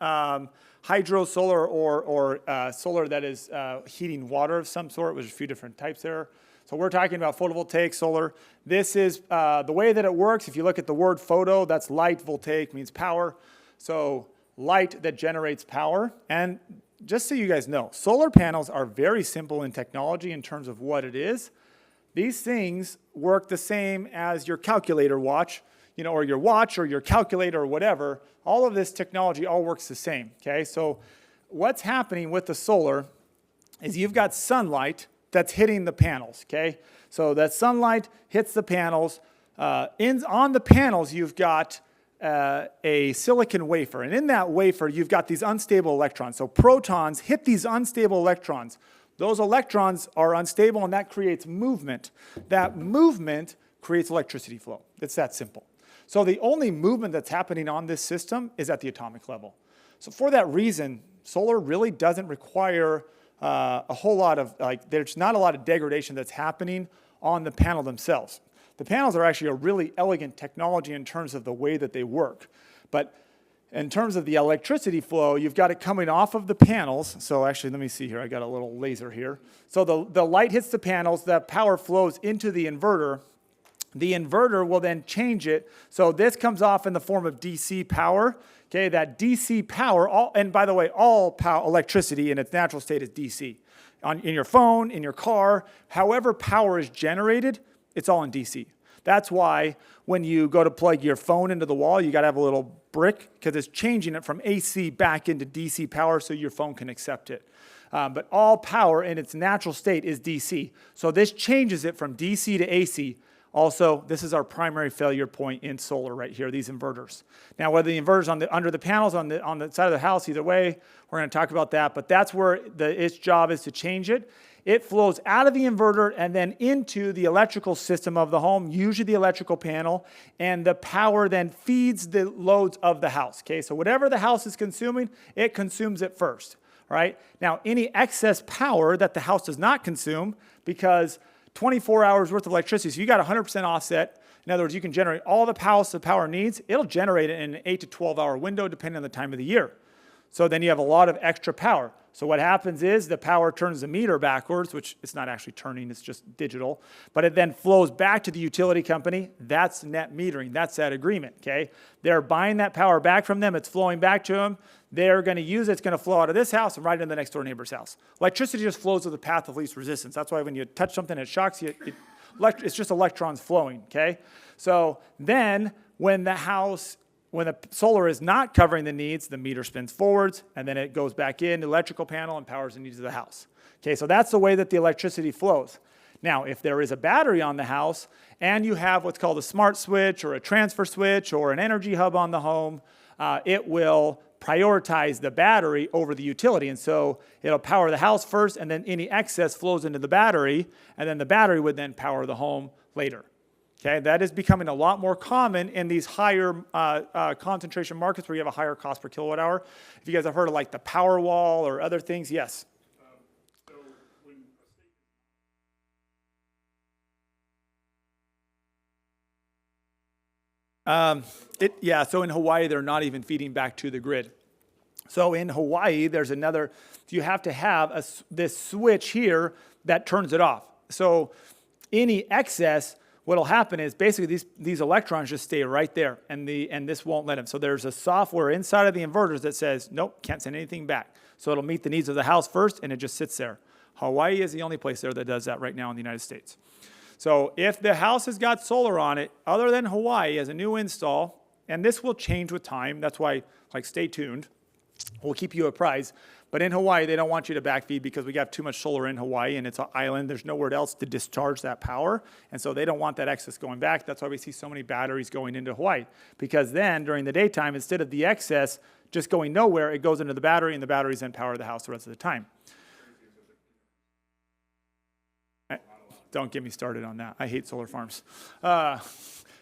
hydro solar or solar that is heating water of some sort. There's a few different types there. So we're talking about photovoltaic solar. This is the way that it works. If you look at the word photo, that's light, voltaic means power. So light that generates power. And just so you guys know, solar panels are very simple in technology in terms of what it is. These things work the same as your calculator watch, or your watch or your calculator or whatever. All of this technology all works the same, okay? So what's happening with the solar is you've got sunlight that's hitting the panels, okay? So that sunlight hits the panels. On the panels, you've got a silicon wafer, and in that wafer you've got these unstable electrons. So protons hit these unstable electrons. Those electrons are unstable, and that creates movement. That movement creates electricity flow. It's that simple. So the only movement that's happening on this system is at the atomic level. So for that reason, solar really doesn't require a whole lot of, there's not a lot of degradation that's happening on the panel themselves. The panels are actually a really elegant technology in terms of the way that they work. But In terms of the electricity flow, you've got it coming off of the panels. So actually, let me see here. I got a little laser here. So the light hits the panels, that power flows into the inverter. The inverter will then change it. So this comes off in the form of DC power. Okay, that DC power, and by the way, all power, electricity in its natural state is DC. In your phone, in your car, however power is generated, it's all in DC. That's why when you go to plug your phone into the wall, you got to have a little brick because it's changing it from AC back into DC power so your phone can accept it. But all power in its natural state is DC. So this changes it from DC to AC. Also, this is our primary failure point in solar right here, these inverters. Now, whether the inverter's under the panels, on the side of the house, either way, we're going to talk about that. But that's where its job is to change it. It flows out of the inverter and then into the electrical system of the home, usually the electrical panel, and the power then feeds the loads of the house. Okay, so whatever the house is consuming, it consumes it first. Right? Now, any excess power that the house does not consume, because 24 hours worth of electricity, so you got 100% offset. In other words, you can generate all the power needs. It'll generate it in an 8 to 12 hour window, depending on the time of the year. So then you have a lot of extra power. So what happens is the power turns the meter backwards, which it's not actually turning, it's just digital. But it then flows back to the utility company. That's net metering. That's that agreement, okay? They're buying that power back from them. It's flowing back to them. They're going to use it. It's going to flow out of this house and right into the next door neighbor's house. Electricity just flows with the path of least resistance. That's why when you touch something, it shocks you. It's just electrons flowing, okay? So then when the solar is not covering the needs, the meter spins forwards, and then it goes back in the electrical panel and powers the needs of the house. Okay, so that's the way that the electricity flows. Now, if there is a battery on the house, and you have what's called a smart switch or a transfer switch or an energy hub on the home, it will prioritize the battery over the utility. And so it'll power the house first, and then any excess flows into the battery, and then the battery would then power the home later. Okay, that is becoming a lot more common in these higher concentration markets where you have a higher cost per kilowatt hour. If you guys have heard of like the power wall or other things, yes. So when So in Hawaii, they're not even feeding back to the grid. So in Hawaii, you have to have this switch here that turns it off. So any excess, what'll happen is basically these electrons just stay right there, and this won't let them. So there's a software inside of the inverters that says, nope, can't send anything back. So it'll meet the needs of the house first, and it just sits there. Hawaii is the only place there that does that right now in the United States. So if the house has got solar on it, other than Hawaii as a new install, and this will change with time, that's why, stay tuned. We'll keep you apprised. But in Hawaii, they don't want you to backfeed because we got too much solar in Hawaii, and it's an island. There's nowhere else to discharge that power, and so they don't want that excess going back. That's why we see so many batteries going into Hawaii, because then during the daytime, instead of the excess just going nowhere, it goes into the battery, and the batteries then power the house the rest of the time. Don't get me started on that. I hate solar farms. Because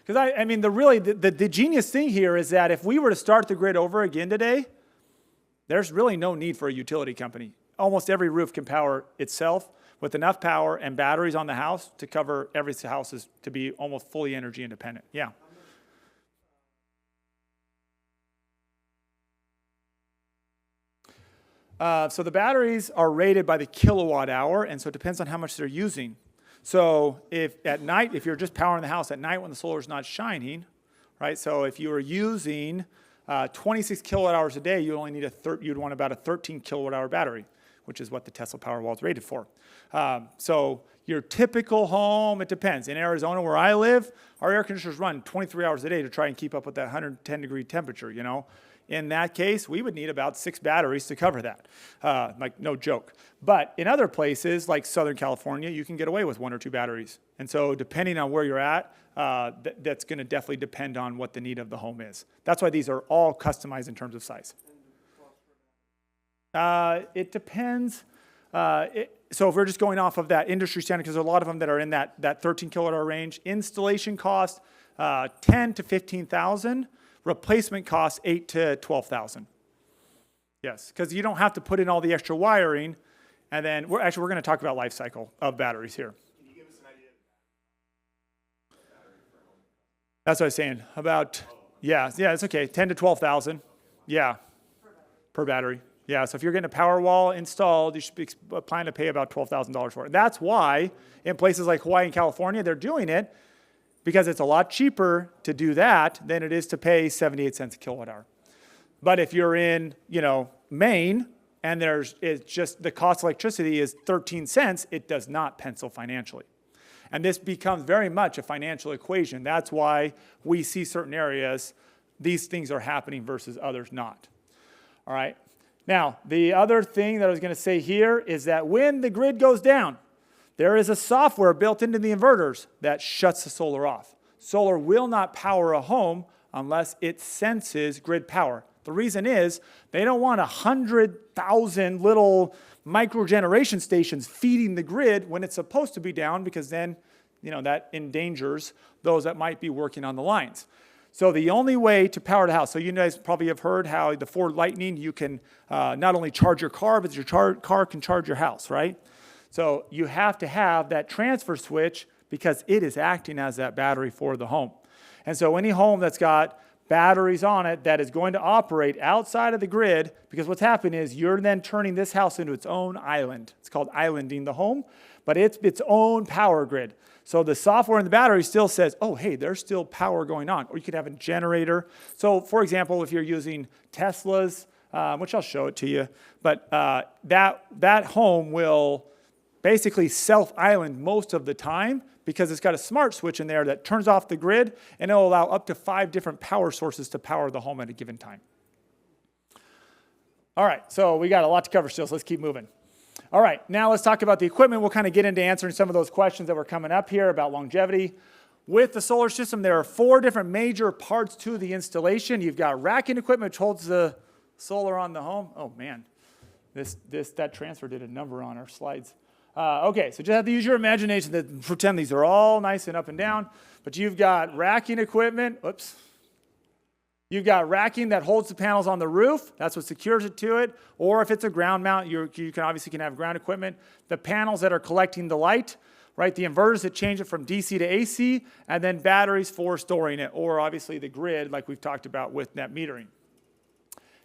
the genius thing here is that if we were to start the grid over again today, there's really no need for a utility company. Almost every roof can power itself with enough power and batteries on the house to cover every house to be almost fully energy independent. Yeah. So the batteries are rated by the kilowatt hour, and so it depends on how much they're using. So if at night, if you're just powering the house at night when the solar is not shining, right? So if you are using 26 kilowatt hours a day, you only need you'd want about a 13 kilowatt hour battery, which is what the Tesla Powerwall is rated for. So your typical home, it depends. In Arizona, where I live, our air conditioners run 23 hours a day to try and keep up with that 110 degree temperature, you know. In that case, we would need about 6 batteries to cover that, no joke. But in other places, like Southern California, you can get away with 1 or 2 batteries. And so depending on where you're at, that's going to definitely depend on what the need of the home is. That's why these are all customized in terms of size. It depends. So if we're just going off of that industry standard, because there's a lot of them that are in that 13 kilowatt hour range, installation cost 10 to 15,000. Replacement costs 8 to 12,000. Yes, because you don't have to put in all the extra wiring, and then we're going to talk about life cycle of batteries here. Can you give us an idea of That's what I was saying about. Yeah, it's okay. 10 to 12,000. Yeah, per battery. Yeah, so if you're getting a power wall installed, you should be planning to pay about $12,000 for it. That's why in places like Hawaii and California, they're doing it because it's a lot cheaper to do that than it is to pay 78 cents a kilowatt hour. But if you're in, Maine, and it's just the cost of electricity is 13 cents, it does not pencil financially. And this becomes very much a financial equation. That's why we see certain areas, these things are happening versus others not. All right. Now, the other thing that I was going to say here is that when the grid goes down, there is a software built into the inverters that shuts the solar off. Solar will not power a home unless it senses grid power. The reason is they don't want 100,000 little micro-generation stations feeding the grid when it's supposed to be down, because then, that endangers those that might be working on the lines. So the only way to power the house, so you guys probably have heard how the Ford Lightning, you can not only charge your car, but your car can charge your house, right? So you have to have that transfer switch because it is acting as that battery for the home. And so any home that's got batteries on it that is going to operate outside of the grid, because what's happening is you're then turning this house into its own island. It's called islanding the home, but it's its own power grid. So the software in the battery still says, oh, hey, there's still power going on. Or you could have a generator. So for example, if you're using Teslas, which I'll show it to you, but that home will basically self-island most of the time because it's got a smart switch in there that turns off the grid, and it'll allow up to 5 different power sources to power the home at a given time. All right, so we got a lot to cover still, so let's keep moving. All right, now let's talk about the equipment. We'll kind of get into answering some of those questions that were coming up here about longevity. With the solar system, there are 4 different major parts to the installation. You've got racking equipment, which holds the solar on the home. Oh man, that transfer did a number on our slides. Okay, so just have to use your imagination to pretend these are all nice and up and down. But you've got racking equipment. Whoops. You've got racking that holds the panels on the roof. That's what secures it to it. Or if it's a ground mount, you can obviously have ground equipment. The panels that are collecting the light, right? The inverters that change it from DC to AC, and then batteries for storing it, or obviously the grid, like we've talked about with net metering.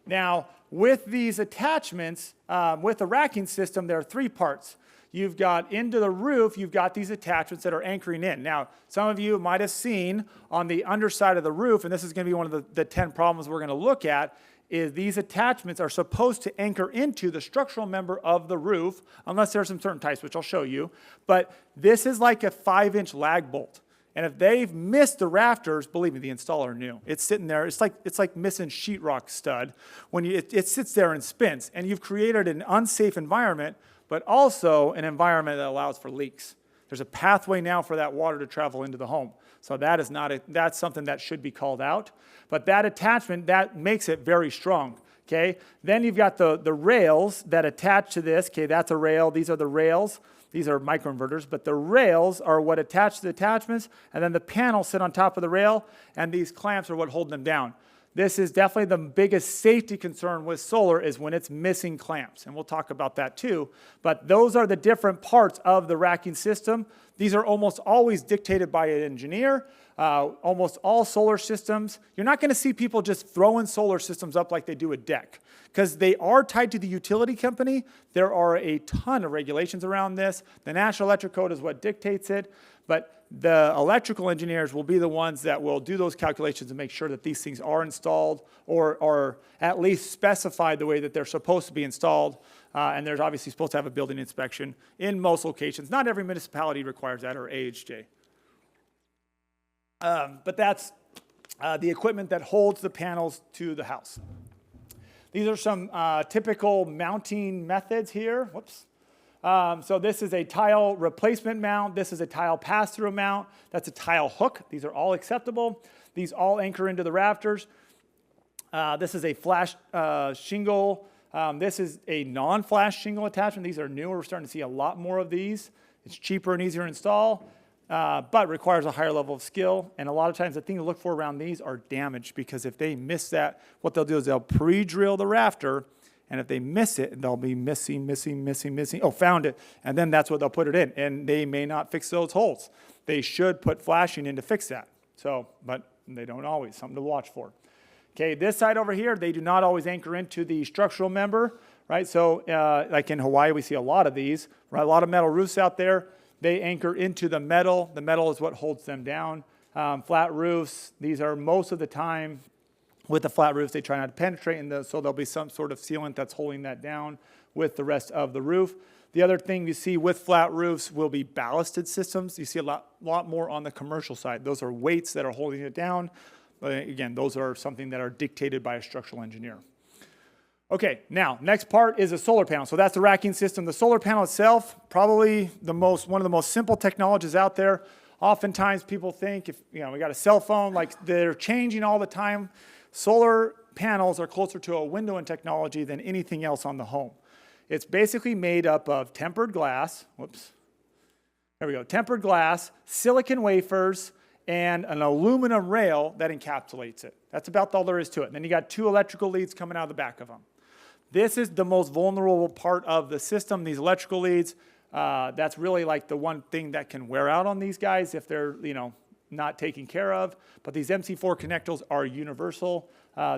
Now, with these attachments, with the racking system, there are 3 parts. You've got into the roof, you've got these attachments that are anchoring in. Now, some of you might have seen on the underside of the roof, and this is going to be one of the 10 problems we're going to look at, is these attachments are supposed to anchor into the structural member of the roof, unless there's some certain types, which I'll show you. But this is like a 5-inch lag bolt. And if they've missed the rafters, believe me, the installer knew. It's sitting there. It's like missing sheetrock stud. When it sits there and spins, and you've created an unsafe environment, but also an environment that allows for leaks. There's a pathway now for that water to travel into the home. So that's something that should be called out. But that attachment, that makes it very strong. Okay. Then you've got the rails that attach to this. Okay, that's a rail. These are the rails. These are microinverters, but the rails are what attach to the attachments, and then the panels sit on top of the rail, and these clamps are what hold them down. This is definitely the biggest safety concern with solar is when it's missing clamps, and we'll talk about that too. But those are the different parts of the racking system. These are almost always dictated by an engineer. Almost all solar systems, you're not going to see people just throwing solar systems up like they do a deck, because they are tied to the utility company. There are a ton of regulations around this. The National Electric Code is what dictates it, but the electrical engineers will be the ones that will do those calculations and make sure that these things are installed or at least specified the way that they're supposed to be installed. And there's obviously supposed to have a building inspection in most locations. Not every municipality requires that, or AHJ. But that's the equipment that holds the panels to the house. These are some typical mounting methods here. Whoops. So this is a tile replacement mount. This is a tile pass-through mount. That's a tile hook. These are all acceptable. These all anchor into the rafters. This is a flash shingle. This is a non-flash shingle attachment. These are newer. We're starting to see a lot more of these. It's cheaper and easier to install, but requires a higher level of skill. And a lot of times the thing to look for around these are damage, because if they miss that, what they'll do is they'll pre-drill the rafter, and if they miss it, they'll be missing. Oh, found it. And then that's what they'll put it in. And they may not fix those holes. They should put flashing in to fix that. So, but they don't always. Something to watch for. Okay, this side over here, they do not always anchor into the structural member, right? So like in Hawaii, we see a lot of these, right? A lot of metal roofs out there. They anchor into the metal. The metal is what holds them down. Flat roofs, these are most of the time with the flat roofs, they try not to penetrate, so there'll be some sort of sealant that's holding that down with the rest of the roof. The other thing you see with flat roofs will be ballasted systems. You see a lot more on the commercial side. Those are weights that are holding it down. But again, those are something that are dictated by a structural engineer. Okay, now, next part is a solar panel. So that's the racking system. The solar panel itself, probably one of the most simple technologies out there. Oftentimes people think, if we got a cell phone, like they're changing all the time. Solar panels are closer to a windowing technology than anything else on the home. It's basically made up of tempered glass, there we go, tempered glass, silicon wafers, and an aluminum rail that encapsulates it. That's about all there is to it. And then you got 2 electrical leads coming out of the back of them. This is the most vulnerable part of the system, these electrical leads. That's really like the one thing that can wear out on these guys if they're, not taken care of. But these MC4 connectors are universal,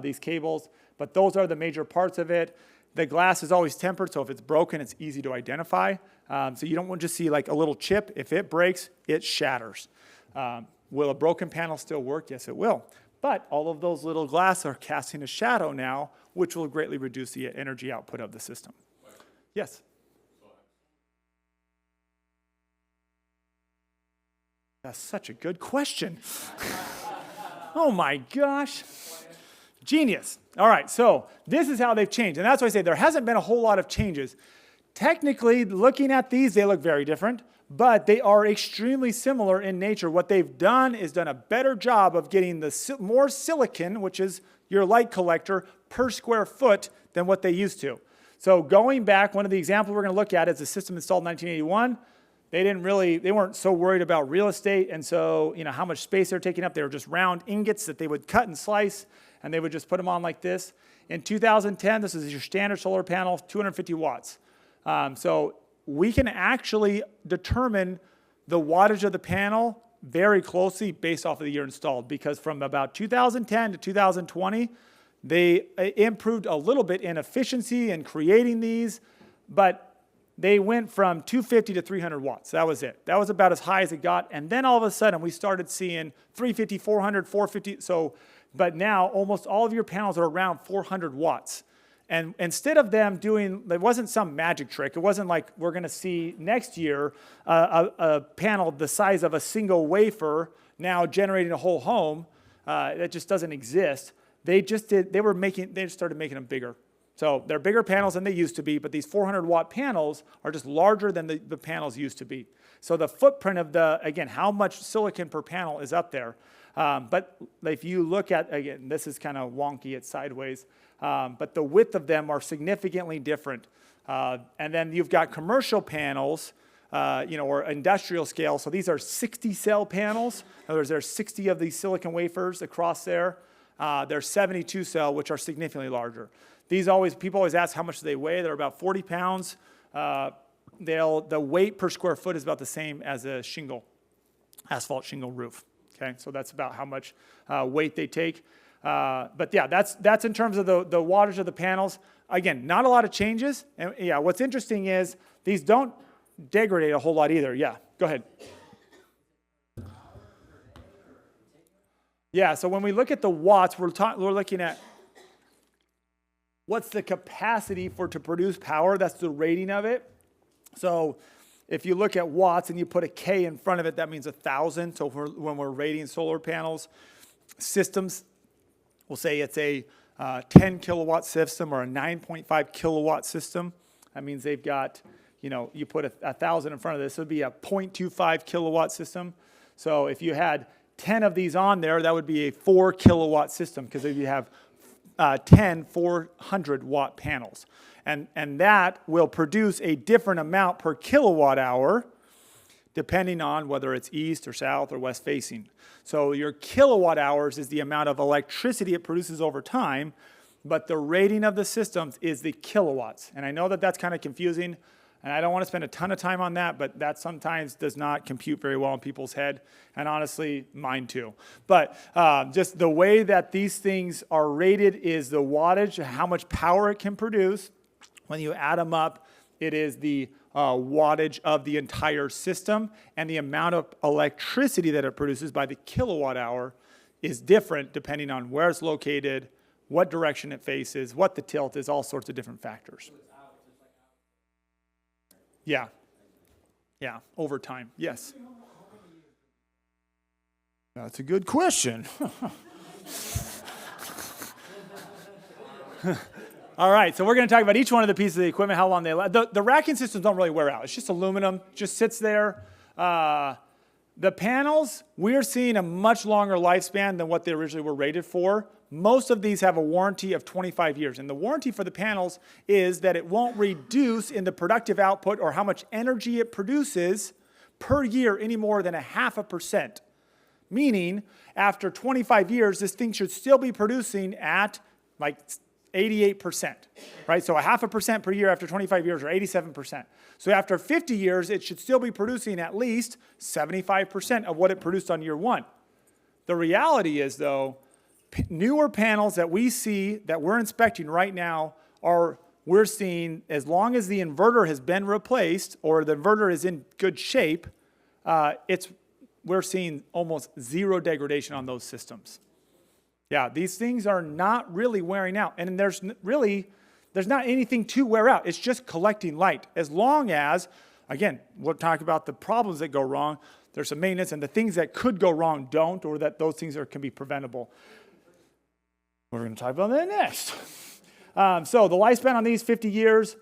these cables. But those are the major parts of it. The glass is always tempered, so if it's broken, it's easy to identify. So you don't want to just see like a little chip. If it breaks, it shatters. Will a broken panel still work? Yes, it will. But all of those little glass are casting a shadow now, which will greatly reduce the energy output of the system. Yes? That's such a good question. Oh my gosh. Genius. All right, so this is how they've changed. And that's why I say there hasn't been a whole lot of changes. Technically, looking at these, they look very different, but they are extremely similar in nature. What they've done is done a better job of getting the more silicon, which is your light collector, per square foot than what they used to. So going back, one of the examples we're going to look at is a system installed in 1981. They weren't so worried about real estate and so, how much space they're taking up. They were just round ingots that they would cut and slice, and they would just put them on like this. In 2010, this is your standard solar panel, 250 watts. So we can actually determine the wattage of the panel very closely based off of the year installed, because from about 2010 to 2020, they improved a little bit in efficiency in creating these, but they went from 250 to 300 watts. That was it. That was about as high as it got. And then all of a sudden, we started seeing 350, 400, 450. But now almost all of your panels are around 400 watts. And instead of them doing, there wasn't some magic trick. It wasn't like we're going to see next year a panel the size of a single wafer now generating a whole home. That just doesn't exist. They just started making them bigger. So they're bigger panels than they used to be, but these 400 watt panels are just larger than the panels used to be. So the footprint of again, how much silicon per panel is up there. But if you look at, again, this is kind of wonky, it's sideways, but the width of them are significantly different. And then you've got commercial panels, or industrial scale. So these are 60 cell panels. In other words, there's 60 of these silicon wafers across there. There's 72 cell, which are significantly larger. People always ask how much do they weigh. They're about 40 pounds. The weight per square foot is about the same as a asphalt shingle roof. Okay, so that's about how much weight they take. But yeah, that's in terms of the wattage of the panels. Again, not a lot of changes. And yeah, what's interesting is these don't degrade a whole lot either. Yeah, go ahead. Yeah, so when we look at the watts, we're looking at what's the capacity to produce power. That's the rating of it. So if you look at watts and you put a K in front of it, that means 1,000. So when we're rating solar panels systems, we'll say it's a 10 kilowatt system or a 9.5 kilowatt system. That means they've got, you put 1,000 in front of this, it would be a 0.25 kilowatt system. So if you had 10 of these on there, that would be a 4 kilowatt system, because if you have 10 400 watt panels. And that will produce a different amount per kilowatt hour depending on whether it's east or south or west facing. So your kilowatt hours is the amount of electricity it produces over time, but the rating of the systems is the kilowatts. And I know that that's kind of confusing. And I don't want to spend a ton of time on that, but that sometimes does not compute very well in people's head, and honestly, mine too. But just the way that these things are rated is the wattage, how much power it can produce. When you add them up, it is the wattage of the entire system, and the amount of electricity that it produces by the kilowatt hour is different depending on where it's located, what direction it faces, what the tilt is, all sorts of different factors. Yeah. Yeah, over time, yes. That's a good question. All right, so we're going to talk about each one of the pieces of the equipment, how long they last. The racking systems don't really wear out. It's just aluminum, just sits there. The panels, we're seeing a much longer lifespan than what they originally were rated for. Most of these have a warranty of 25 years. And the warranty for the panels is that it won't reduce in the productive output or how much energy it produces per year any more than 0.5%. Meaning, after 25 years, this thing should still be producing at like 88%, right? So 0.5% per year after 25 years, or 87%. So after 50 years, it should still be producing at least 75% of what it produced on year one. The reality is, though, newer panels that we see, that we're inspecting right now, we're seeing, as long as the inverter has been replaced, or the inverter is in good shape, we're seeing almost zero degradation on those systems. Yeah, these things are not really wearing out. And there's not anything to wear out. It's just collecting light. As long as, again, we'll talk about the problems that go wrong. There's some maintenance, and the things that could go wrong don't, or that those things can be preventable. We're going to talk about that next. So the lifespan on these, 50 years.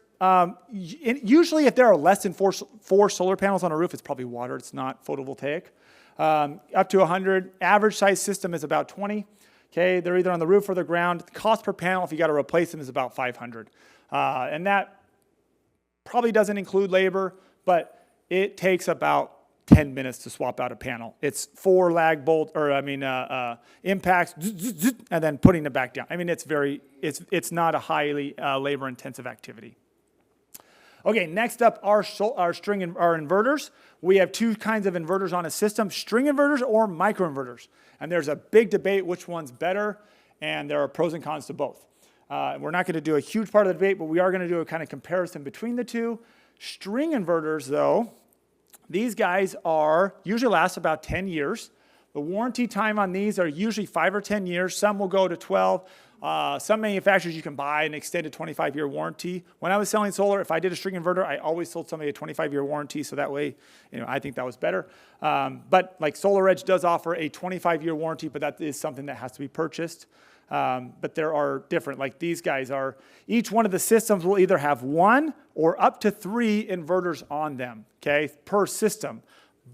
Usually if there are less than four solar panels on a roof, it's probably water. It's not photovoltaic. Up to 100. Average size system is about 20. Okay, they're either on the roof or the ground. The cost per panel, if you got to replace them, is about 500. And that probably doesn't include labor, but it takes about 10 minutes to swap out a panel. It's 4 impacts, and then putting it back down. I mean, it's not a highly labor-intensive activity. Okay, next up are our inverters. We have two kinds of inverters on a system: string inverters or microinverters. And there's a big debate which one's better, and there are pros and cons to both. We're not going to do a huge part of the debate, but we are going to do a kind of comparison between the two. String inverters, though, these guys usually last about 10 years. The warranty time on these are usually 5 or 10 years. Some will go to 12. Some manufacturers you can buy an extended 25-year warranty. When I was selling solar, if I did a string inverter, I always sold somebody a 25-year warranty, so that way, I think that was better. But like SolarEdge does offer a 25-year warranty, but that is something that has to be purchased. But there are different, like these guys are, each one of the systems will either have 1 or up to 3 inverters on them, okay, per system.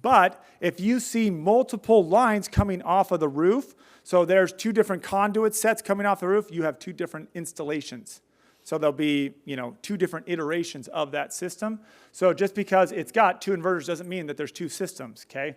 But if you see multiple lines coming off of the roof, so there's 2 different conduit sets coming off the roof, you have 2 different installations. So there'll be, 2 different iterations of that system. So just because it's got 2 inverters doesn't mean that there's 2 systems, okay?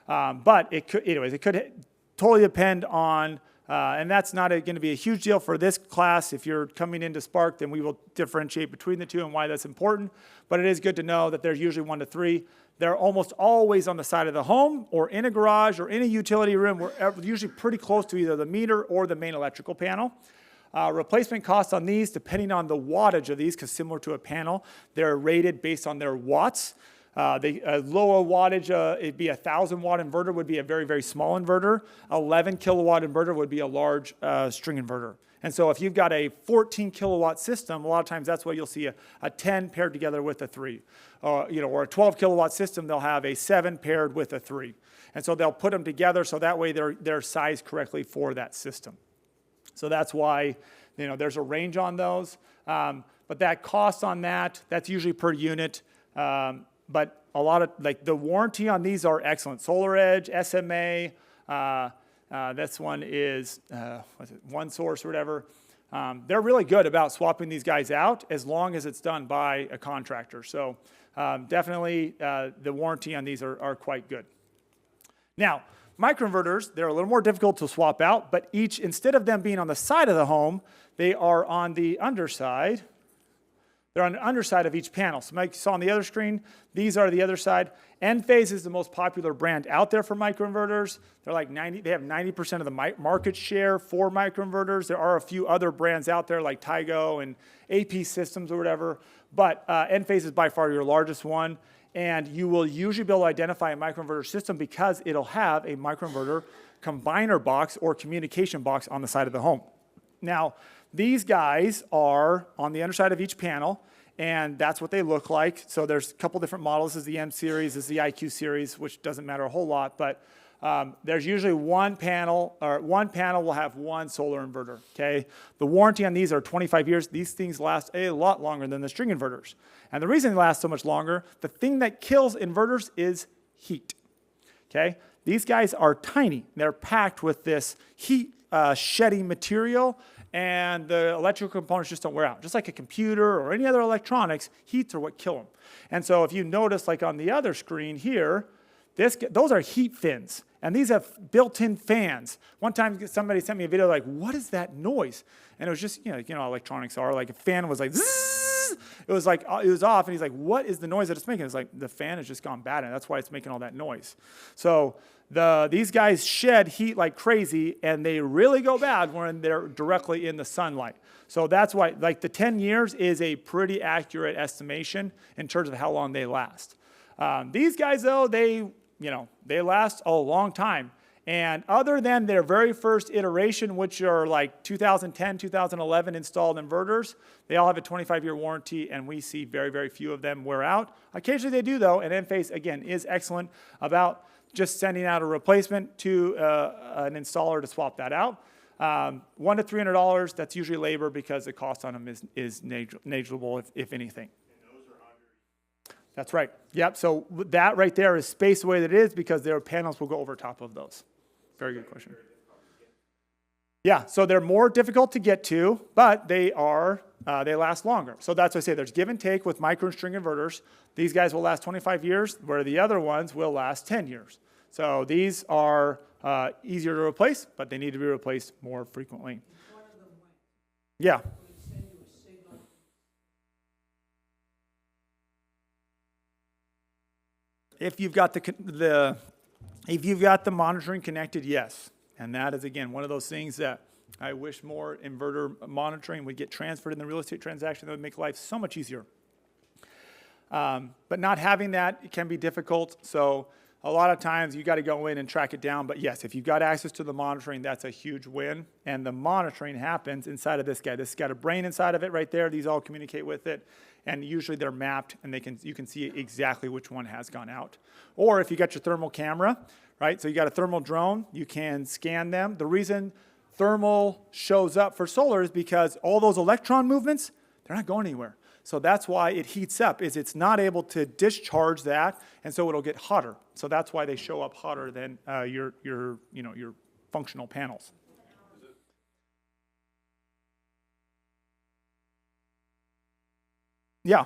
But it could totally depend on, and that's not going to be a huge deal for this class. If you're coming into Spark, then we will differentiate between the 2 and why that's important. But it is good to know that there's usually 1 to 3. They're almost always on the side of the home or in a garage or in a utility room. We're usually pretty close to either the meter or the main electrical panel. Replacement costs on these, depending on the wattage of these, because similar to a panel, they're rated based on their watts. A lower wattage, it'd be a 1,000-watt inverter would be a very, very small inverter. 11-kilowatt inverter would be a large string inverter. And so if you've got a 14-kilowatt system, a lot of times that's why you'll see a 10 paired together with a 3. Or a 12-kilowatt system, they'll have a 7 paired with a 3. And so they'll put them together so that way they're sized correctly for that system. So that's why there's a range on those. But that cost on that's usually per unit. But a lot of, the warranty on these are excellent. SolarEdge, SMA, this one is, OneSource or whatever. They're really good about swapping these guys out as long as it's done by a contractor. So definitely the warranty on these are quite good. Now, microinverters, they're a little more difficult to swap out, but instead of them being on the side of the home, they are on the underside. They're on the underside of each panel. So like you saw on the other screen, these are the other side. Enphase is the most popular brand out there for microinverters. They're like they have 90% of the market share for microinverters. There are a few other brands out there like Tygo and AP Systems or whatever, but Enphase is by far your largest one. And you will usually be able to identify a microinverter system because it'll have a microinverter combiner box or communication box on the side of the home. Now, these guys are on the underside of each panel, and that's what they look like. So there's a couple different models. This is the M series, this is the IQ series, which doesn't matter a whole lot, but there's usually one panel will have one solar inverter, okay? The warranty on these are 25 years. These things last a lot longer than the string inverters. And the reason they last so much longer, the thing that kills inverters is heat, okay? These guys are tiny. They're packed with this heat shedding material, and the electrical components just don't wear out. Just like a computer or any other electronics, heats are what kill them. And so if you notice, like on the other screen here, those are heat fins, and these have built-in fans. One time somebody sent me a video like, what is that noise? And it was just, you know how electronics are, like a fan was like, zzz! It was like, it was off, and he's like, what is the noise that it's making? It's like, the fan has just gone bad, and that's why it's making all that noise. So these guys shed heat like crazy, and they really go bad when they're directly in the sunlight. So that's why, like the 10 years is a pretty accurate estimation in terms of how long they last. These guys, though, they last a long time. And other than their very first iteration, which are like 2010, 2011 installed inverters, they all have a 25-year warranty, and we see very, very few of them wear out. Occasionally they do, though, and Enphase, again, is excellent about just sending out a replacement to an installer to swap that out. $100 to $300, that's usually labor because the cost on them is negligible, if anything. That's right. Yep, so that right there is spaced the way that it is because their panels will go over top of those. Very good question. Yeah, so they're more difficult to get to, but they last longer. So that's why I say there's give and take with micro and string inverters. These guys will last 25 years, where the other ones will last 10 years. So these are easier to replace, but they need to be replaced more frequently. Yeah. If you've got the monitoring connected, yes. And that is, again, one of those things that I wish more inverter monitoring would get transferred in the real estate transaction. That would make life so much easier. But not having that can be difficult. So a lot of times you got to go in and track it down. But yes, if you've got access to the monitoring, that's a huge win. And the monitoring happens inside of this guy. This has got a brain inside of it right there. These all communicate with it. And usually they're mapped, and you can see exactly which one has gone out. Or if you got your thermal camera, right? So you got a thermal drone, you can scan them. The reason thermal shows up for solar is because all those electron movements, they're not going anywhere. So that's why it heats up, is it's not able to discharge that, and so it'll get hotter. So that's why they show up hotter than your functional panels. Yeah.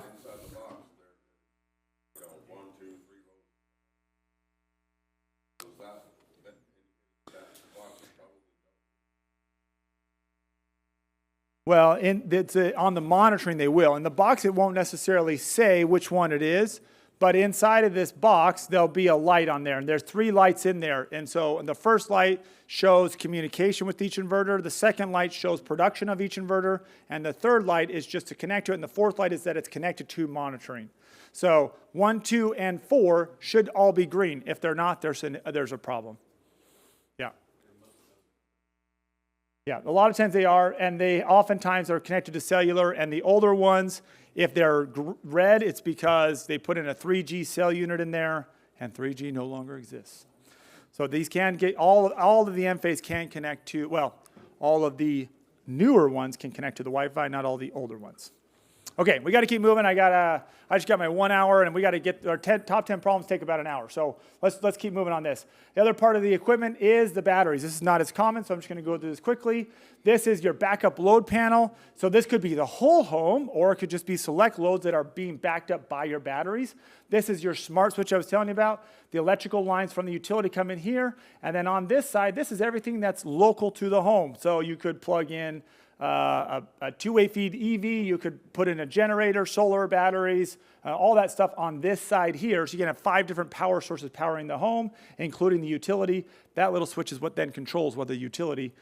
Well, on the monitoring they will. In the box it won't necessarily say which one it is, but inside of this box there'll be a light on there, and there's 3 lights in there. And so the first light shows communication with each inverter, the second light shows production of each inverter, and the third light is just to connect to it, and the fourth light is that it's connected to monitoring. So 1, 2, and 4 should all be green. If they're not, there's a problem. Yeah. Yeah, a lot of times they are, and they oftentimes are connected to cellular, and the older ones, if they're red, it's because they put in a 3G cell unit in there, and 3G no longer exists. So these can get, all of the Enphase can connect to, well, all of the newer ones can connect to the Wi-Fi, not all the older ones. Okay, we got to keep moving. I just got my 1 hour, and we got to get our top 10 problems take about an hour. So let's keep moving on this. The other part of the equipment is the batteries. This is not as common, so I'm just going to go through this quickly. This is your backup load panel. So this could be the whole home, or it could just be select loads that are being backed up by your batteries. This is your smart switch I was telling you about. The electrical lines from the utility come in here, and then on this side, this is everything that's local to the home. So you could plug in a two-way feed EV. You could put in a generator, solar, batteries, all that stuff on this side here. So you can have 5 different power sources powering the home, including the utility. That little switch is what then controls whether the utility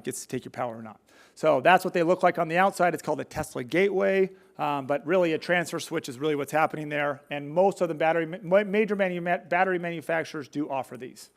gets to take your power or not. So that's what they look like on the outside. It's called a Tesla gateway, but really a transfer switch is really what's happening there. And most of the major battery manufacturers do offer these.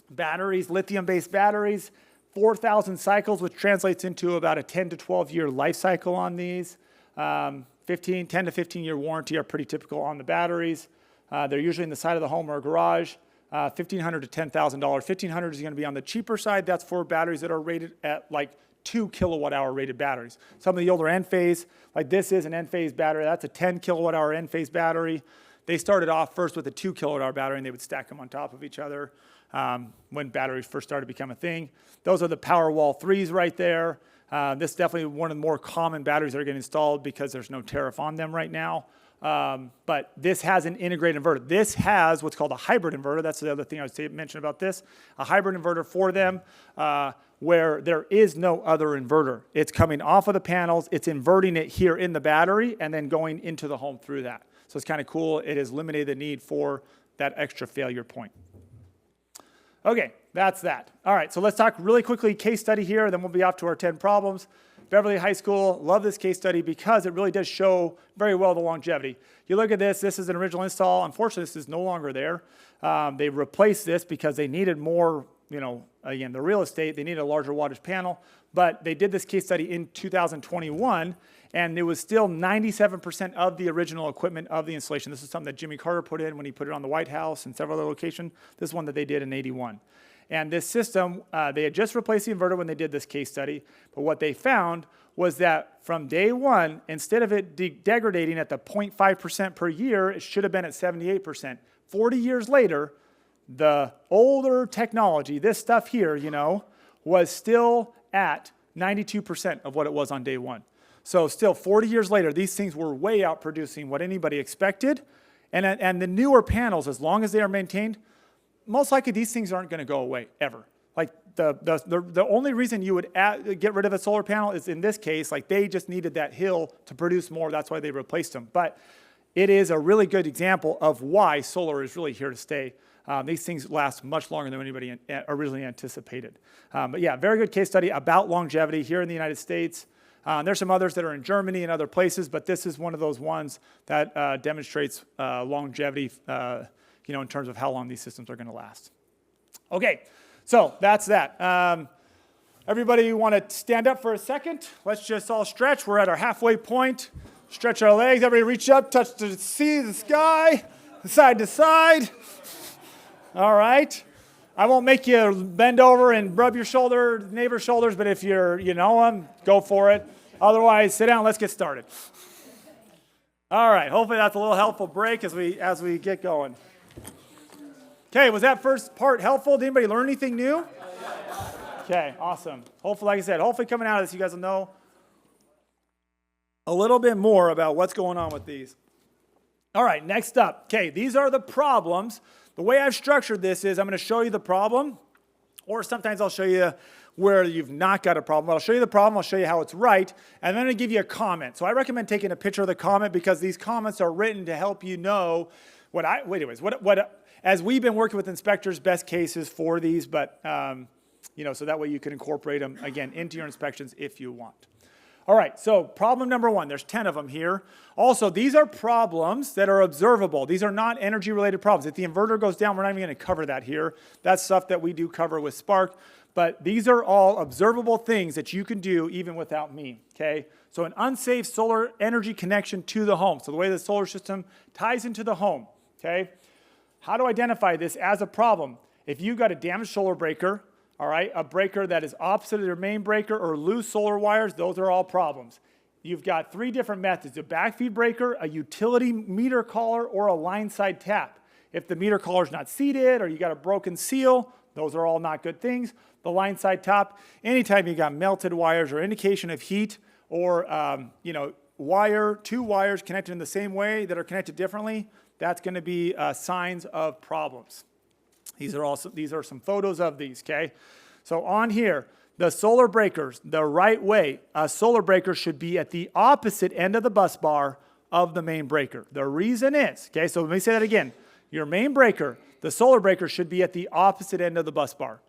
Batteries, lithium-based batteries, 4,000 cycles, which translates into about a 10 to 12 year life cycle on these. 10 to 15 year warranty are pretty typical on the batteries. They're usually in the side of the home or garage. $1,500 to $10,000. $1,500 is going to be on the cheaper side. That's for batteries that are rated at like 2 kilowatt hour rated batteries. Some of the older Enphase, like this is an Enphase battery. That's a 10 kilowatt hour Enphase battery. They started off first with a 2 kilowatt hour battery, and they would stack them on top of each other when batteries first started to become a thing. Those are the Powerwall 3s right there. This is definitely one of the more common batteries that are getting installed because there's no tariff on them right now. But this has an integrated inverter. This has what's called a hybrid inverter. That's the other thing I would mention about this. A hybrid inverter for them where there is no other inverter. It's coming off of the panels. It's inverting it here in the battery and then going into the home through that. So it's kind of cool. It has eliminated the need for that extra failure point. Okay, that's that. All right, so let's talk really quickly case study here, then we'll be off to our 10 problems. Beverly High School, love this case study because it really does show very well the longevity. You look at this is an original install. Unfortunately, this is no longer there. They replaced this because they needed more, again, the real estate, they needed a larger wattage panel, but they did this case study in 2021, and it was still 97% of the original equipment of the installation. This is something that Jimmy Carter put in when he put it on the White House and several other locations. This is one that they did in 81. And this system, they had just replaced the inverter when they did this case study, but what they found was that from day one, instead of it degrading at the 0.5% per year, it should have been at 78%. 40 years later, the older technology, this stuff here, was still at 92% of what it was on day one. So still 40 years later, these things were way out producing what anybody expected. And the newer panels, as long as they are maintained, most likely these things aren't going to go away ever. Like the only reason you would get rid of a solar panel is in this case, like they just needed that hill to produce more. That's why they replaced them. But it is a really good example of why solar is really here to stay. These things last much longer than anybody originally anticipated. But yeah, very good case study about longevity here in the United States. There's some others that are in Germany and other places, but this is one of those ones that demonstrates longevity, in terms of how long these systems are going to last. Okay, so that's that. Everybody want to stand up for a second? Let's just all stretch. We're at our halfway point. Stretch our legs. Everybody reach up, touch the sea, the sky, side to side. All right. I won't make you bend over and rub your neighbor's shoulders, but if you know them, go for it. Otherwise, sit down. Let's get started. All right. Hopefully that's a little helpful break as we get going. Okay, was that first part helpful? Did anybody learn anything new? Okay, awesome. Hopefully, like I said, coming out of this, you guys will know a little bit more about what's going on with these. All right, next up. Okay, these are the problems. The way I've structured this is I'm going to show you the problem, or sometimes I'll show you where you've not got a problem. But I'll show you the problem, I'll show you how it's right, and then I'm going to give you a comment. So I recommend taking a picture of the comment because these comments are written to help you know as we've been working with inspectors, best cases for these, but so that way you can incorporate them, again, into your inspections if you want. All right, so problem number one, there's 10 of them here. Also, these are problems that are observable. These are not energy-related problems. If the inverter goes down, we're not even going to cover that here. That's stuff that we do cover with Spark, but these are all observable things that you can do even without me, okay? So an unsafe solar energy connection to the home. So the way the solar system ties into the home, okay? How to identify this as a problem? If you've got a damaged solar breaker, all right, a breaker that is opposite of your main breaker or loose solar wires, those are all problems. You've got 3 different methods: a backfeed breaker, a utility meter collar, or a line side tap. If the meter collar is not seated or you got a broken seal, those are all not good things. The line side tap, anytime you got melted wires or indication of heat or two wires connected in the same way that are connected differently, that's going to be signs of problems. These are some photos of these, okay? So on here, The solar breakers, the right way, a solar breaker should be at the opposite end of the bus bar of the main breaker. The reason is, okay, so let me say that again. Your main breaker, the solar breaker should be at the opposite end of the bus bar.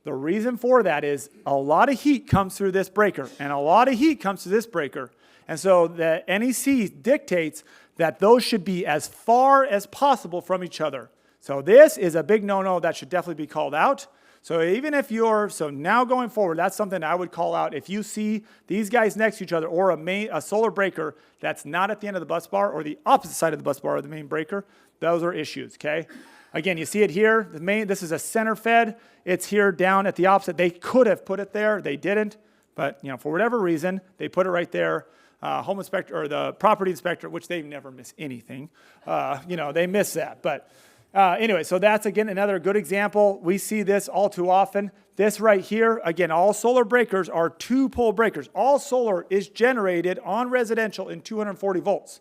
The reason for that is a lot of heat comes through this breaker, and a lot of heat comes through this breaker. And so the NEC dictates that those should be as far as possible from each other. So this is a big no-no that should definitely be called out. So even if so now going forward, that's something I would call out. If you see these guys next to each other or a solar breaker that's not at the end of the bus bar or the opposite side of the bus bar of the main breaker, those are issues, okay? Again, you see it here. This is a center fed. It's here down at the opposite. They could have put it there. They didn't. But, for whatever reason, they put it right there. Home inspector or the property inspector, which they never miss anything, they miss that. But anyway, so that's, again, another good example. We see this all too often. This right here, again, all solar breakers are 2-pole breakers. All solar is generated on residential in 240 volts.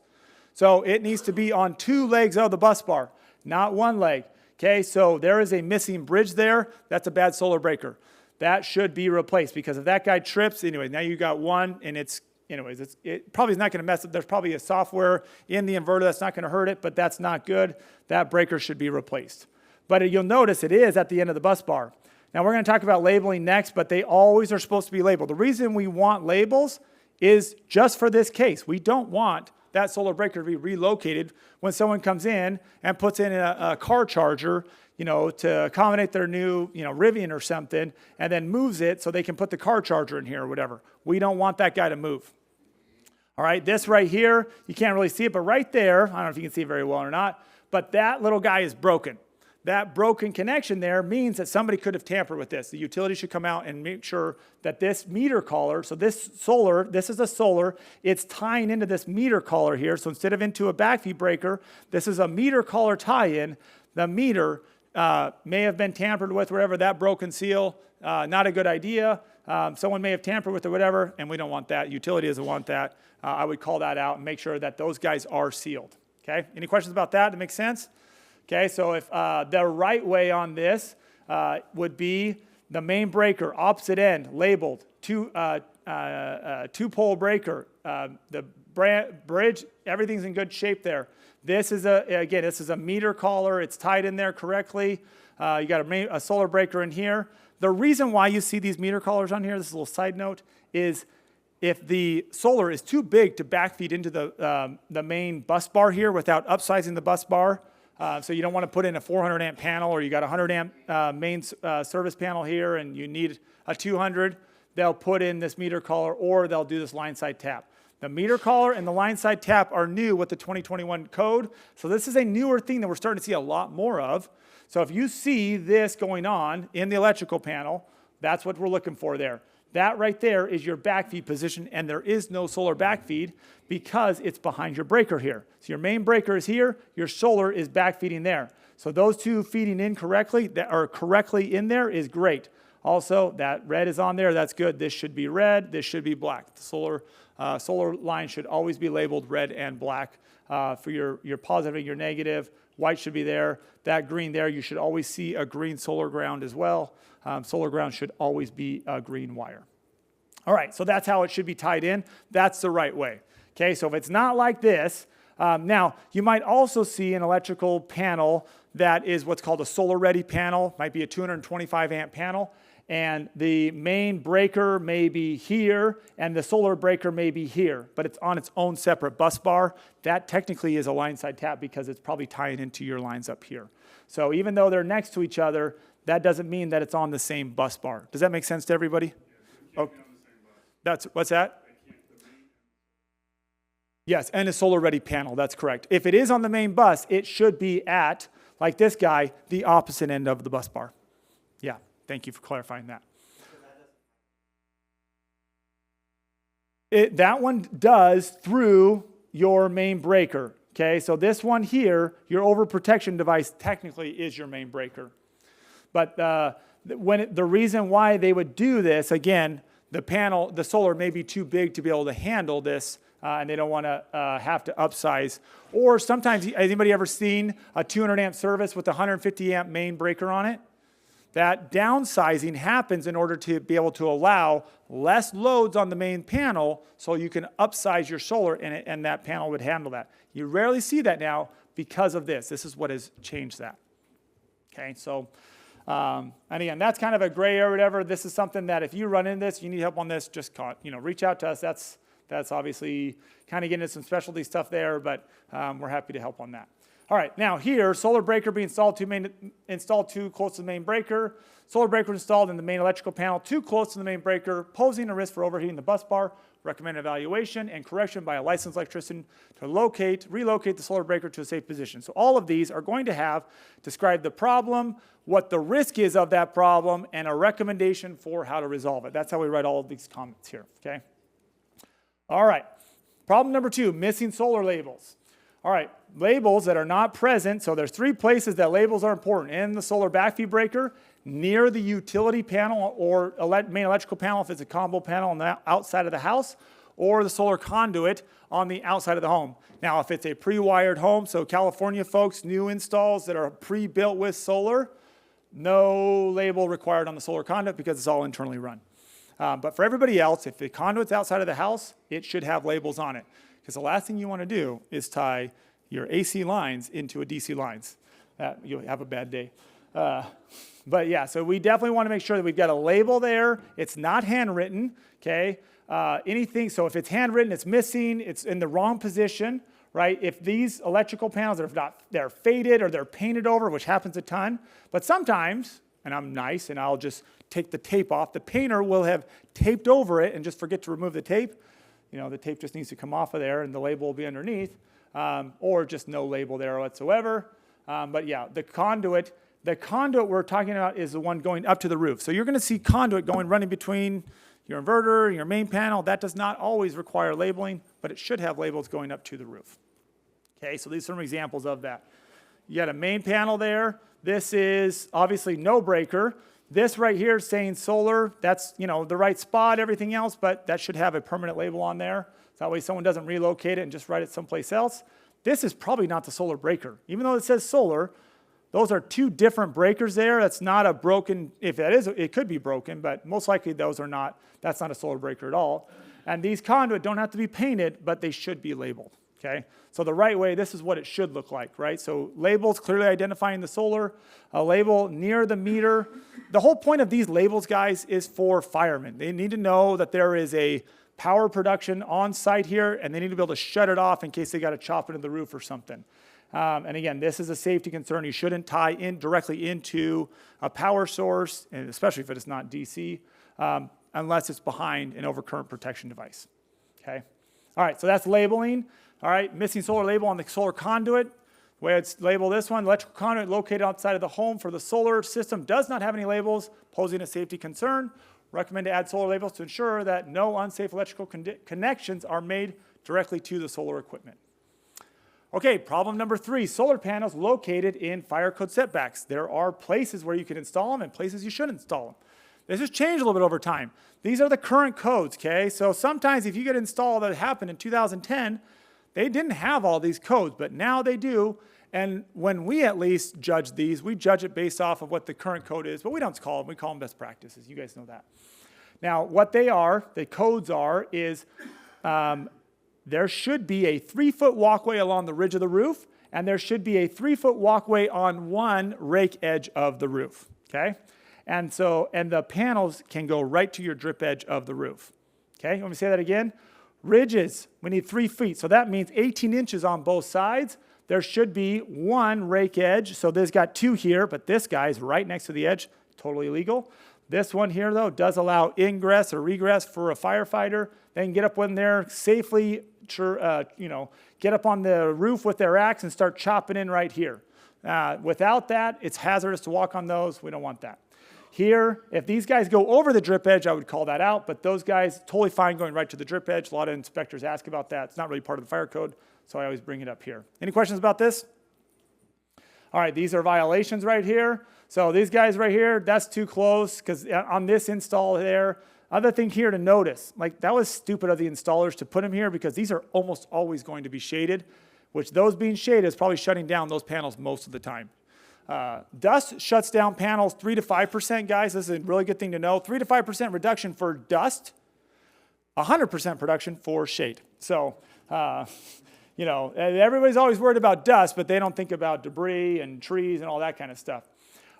So it needs to be on 2 legs of the bus bar, not 1 leg. Okay, so there is a missing bridge there. That's a bad solar breaker. That should be replaced because if that guy trips, anyway, now you got one and it probably is not going to mess up. There's probably a software in the inverter that's not going to hurt it, but that's not good. That breaker should be replaced. But you'll notice it is at the end of the bus bar. Now we're going to talk about labeling next, but they always are supposed to be labeled. The reason we want labels is just for this case. We don't want that solar breaker to be relocated when someone comes in and puts in a car charger, to accommodate their new, Rivian or something, and then moves it so they can put the car charger in here or whatever. We don't want that guy to move. All right, this right here, you can't really see it, but right there, I don't know if you can see it very well or not, but that little guy is broken. That broken connection there means that somebody could have tampered with this. The utility should come out and make sure that this meter collar, so this is a solar, it's tying into this meter collar here. So instead of into a backfeed breaker, this is a meter collar tie-in. The meter may have been tampered with, wherever that broken seal, not a good idea. Someone may have tampered with it, whatever, and we don't want that. Utility doesn't want that. I would call that out and make sure that those guys are sealed. Okay, any questions about that? That makes sense? Okay, so if the right way on this would be the main breaker, opposite end, labeled, 2-pole breaker, the bridge, everything's in good shape there. This is a meter collar. It's tied in there correctly. You got a solar breaker in here. The reason why you see these meter collars on here, this is a little side note, is if the solar is too big to backfeed into the main bus bar here without upsizing the bus bar, so you don't want to put in a 400 amp panel or you got a 100 amp main service panel here and you need a 200, they'll put in this meter collar or they'll do this line side tap. The meter collar and the line side tap are new with the 2021 code. So this is a newer thing that we're starting to see a lot more of. So if you see this going on in the electrical panel, that's what we're looking for there. That right there is your backfeed position, and there is no solar backfeed because it's behind your breaker here. So your main breaker is here, your solar is backfeeding there. So those two feeding in correctly, that are correctly in there is great. Also, that red is on there, that's good. This should be red, this should be black. The solar line should always be labeled red and black for your positive and your negative. White should be there. That green there, you should always see a green solar ground as well. Solar ground should always be a green wire. All right, so that's how it should be tied in. That's the right way. Okay, so if it's not like this, now you might also see an electrical panel that is what's called a solar ready panel, might be a 225 amp panel, and the main breaker may be here, and the solar breaker may be here, but it's on its own separate bus bar. That technically is a line side tap because it's probably tying into your lines up here. So even though they're next to each other, that doesn't mean that it's on the same bus bar. Does that make sense to everybody? Oh, what's that? Yes, and a solar ready panel, that's correct. If it is on the main bus, it should be at, like this guy, the opposite end of the bus bar. Yeah. Thank you for clarifying that. That one does through your main breaker. Okay, so this one here, your overprotection device technically is your main breaker. But the reason why they would do this, again, the solar may be too big to be able to handle this, and they don't want to have to upsize. Or sometimes, has anybody ever seen a 200 amp service with a 150 amp main breaker on it? that downsizing happens in order to be able to allow less loads on the main panel so you can upsize your solar and that panel would handle that. You rarely see that now because of this. This is what has changed that. Okay, so, and again, that's kind of a gray area or whatever. This is something that if you run into this, you need help on this, just reach out to us. That's obviously kind of getting into some specialty stuff there, but we're happy to help on that. All right, now here, solar breaker being installed too close to the main breaker. Solar breaker installed in the main electrical panel too close to the main breaker, posing a risk for overheating the bus bar. Recommended evaluation and correction by a licensed electrician to relocate the solar breaker to a safe position. So all of these are going to describe the problem, what the risk is of that problem, and a recommendation for how to resolve it. That's how we write all of these comments here, okay? All right, problem number 2, missing solar labels. All right, labels that are not present, so there's 3 places that labels are important. In the solar backfeed breaker, near the utility panel or main electrical panel if it's a combo panel on the outside of the house, or the solar conduit on the outside of the home. Now, if it's a pre-wired home, so California folks, new installs that are pre-built with solar, no label required on the solar conduit because it's all internally run. But for everybody else, if the conduit's outside of the house, it should have labels on it. Because the last thing you want to do is tie your AC lines into a DC lines. You'll have a bad day. But yeah, so we definitely want to make sure that we've got a label there. It's not handwritten, okay? Anything, so if it's handwritten, it's missing, it's in the wrong position, right? If these electrical panels they're faded or they're painted over, which happens a ton, but sometimes, and I'm nice and I'll just take the tape off, the painter will have taped over it and just forget to remove the tape. The tape just needs to come off of there and the label will be underneath, or just no label there whatsoever. But yeah, the conduit we're talking about is the one going up to the roof. So you're going to see conduit running between your inverter and your main panel. That does not always require labeling, but it should have labels going up to the roof. Okay, so these are some examples of that. You got a main panel there. This is obviously no breaker. This right here is saying solar. That's the right spot, everything else, but that should have a permanent label on there. So that way someone doesn't relocate it and just write it someplace else. This is probably not the solar breaker. Even though it says solar, those are 2 different breakers there. That's not a broken, if that is, it could be broken, but most likely those are not, that's not a solar breaker at all. And these conduit don't have to be painted, but they should be labeled, okay? So the right way, this is what it should look like, right? So labels clearly identifying the solar, a label near the meter. The whole point of these labels, guys, is for firemen. They need to know that there is a power production on site here, and they need to be able to shut it off in case they got to chop into the roof or something. And again, this is a safety concern. You shouldn't tie in directly into a power source, and especially if it is not DC, unless it's behind an overcurrent protection device. Okay. All right, so that's labeling. All right, missing solar label on the solar conduit. The way it's labeled this one, electrical conduit located outside of the home for the solar system does not have any labels, posing a safety concern. Recommend to add solar labels to ensure that no unsafe electrical connections are made directly to the solar equipment. Okay, problem number 3, solar panels located in fire code setbacks. There are places where you can install them and places you should install them. This has changed a little bit over time. These are the current codes, okay? So sometimes if you get installed that happened in 2010, they didn't have all these codes, but now they do. And when we at least judge these, we judge it based off of what the current code is, but we don't call them, we call them best practices. You guys know that. Now, what they are, the codes are, is there should be a 3-foot walkway along the ridge of the roof, and there should be a 3-foot walkway on one rake edge of the roof, okay? And the panels can go right to your drip edge of the roof, okay? You want me to say that again? Ridges, we need 3 feet, so that means 18 inches on both sides. There should be one rake edge, so there's got 2 here, but this guy is right next to the edge, totally illegal. This one here, though, does allow ingress or regress for a firefighter. They can get up in there safely, get up on the roof with their axe and start chopping in right here. Without that, it's hazardous to walk on those. We don't want that. Here, if these guys go over the drip edge, I would call that out, but those guys, totally fine going right to the drip edge. A lot of inspectors ask about that. It's not really part of the fire code, so I always bring it up here. Any questions about this? All right, these are violations right here. So these guys right here, that's too close, because on this install there, other thing here to notice, like that was stupid of the installers to put them here because these are almost always going to be shaded, which those being shaded is probably shutting down those panels most of the time. Dust shuts down panels 3 to 5%, guys. This is a really good thing to know. 3 to 5% reduction for dust, 100% production for shade. So, you know, everybody's always worried about dust, but they don't think about debris and trees and all that kind of stuff.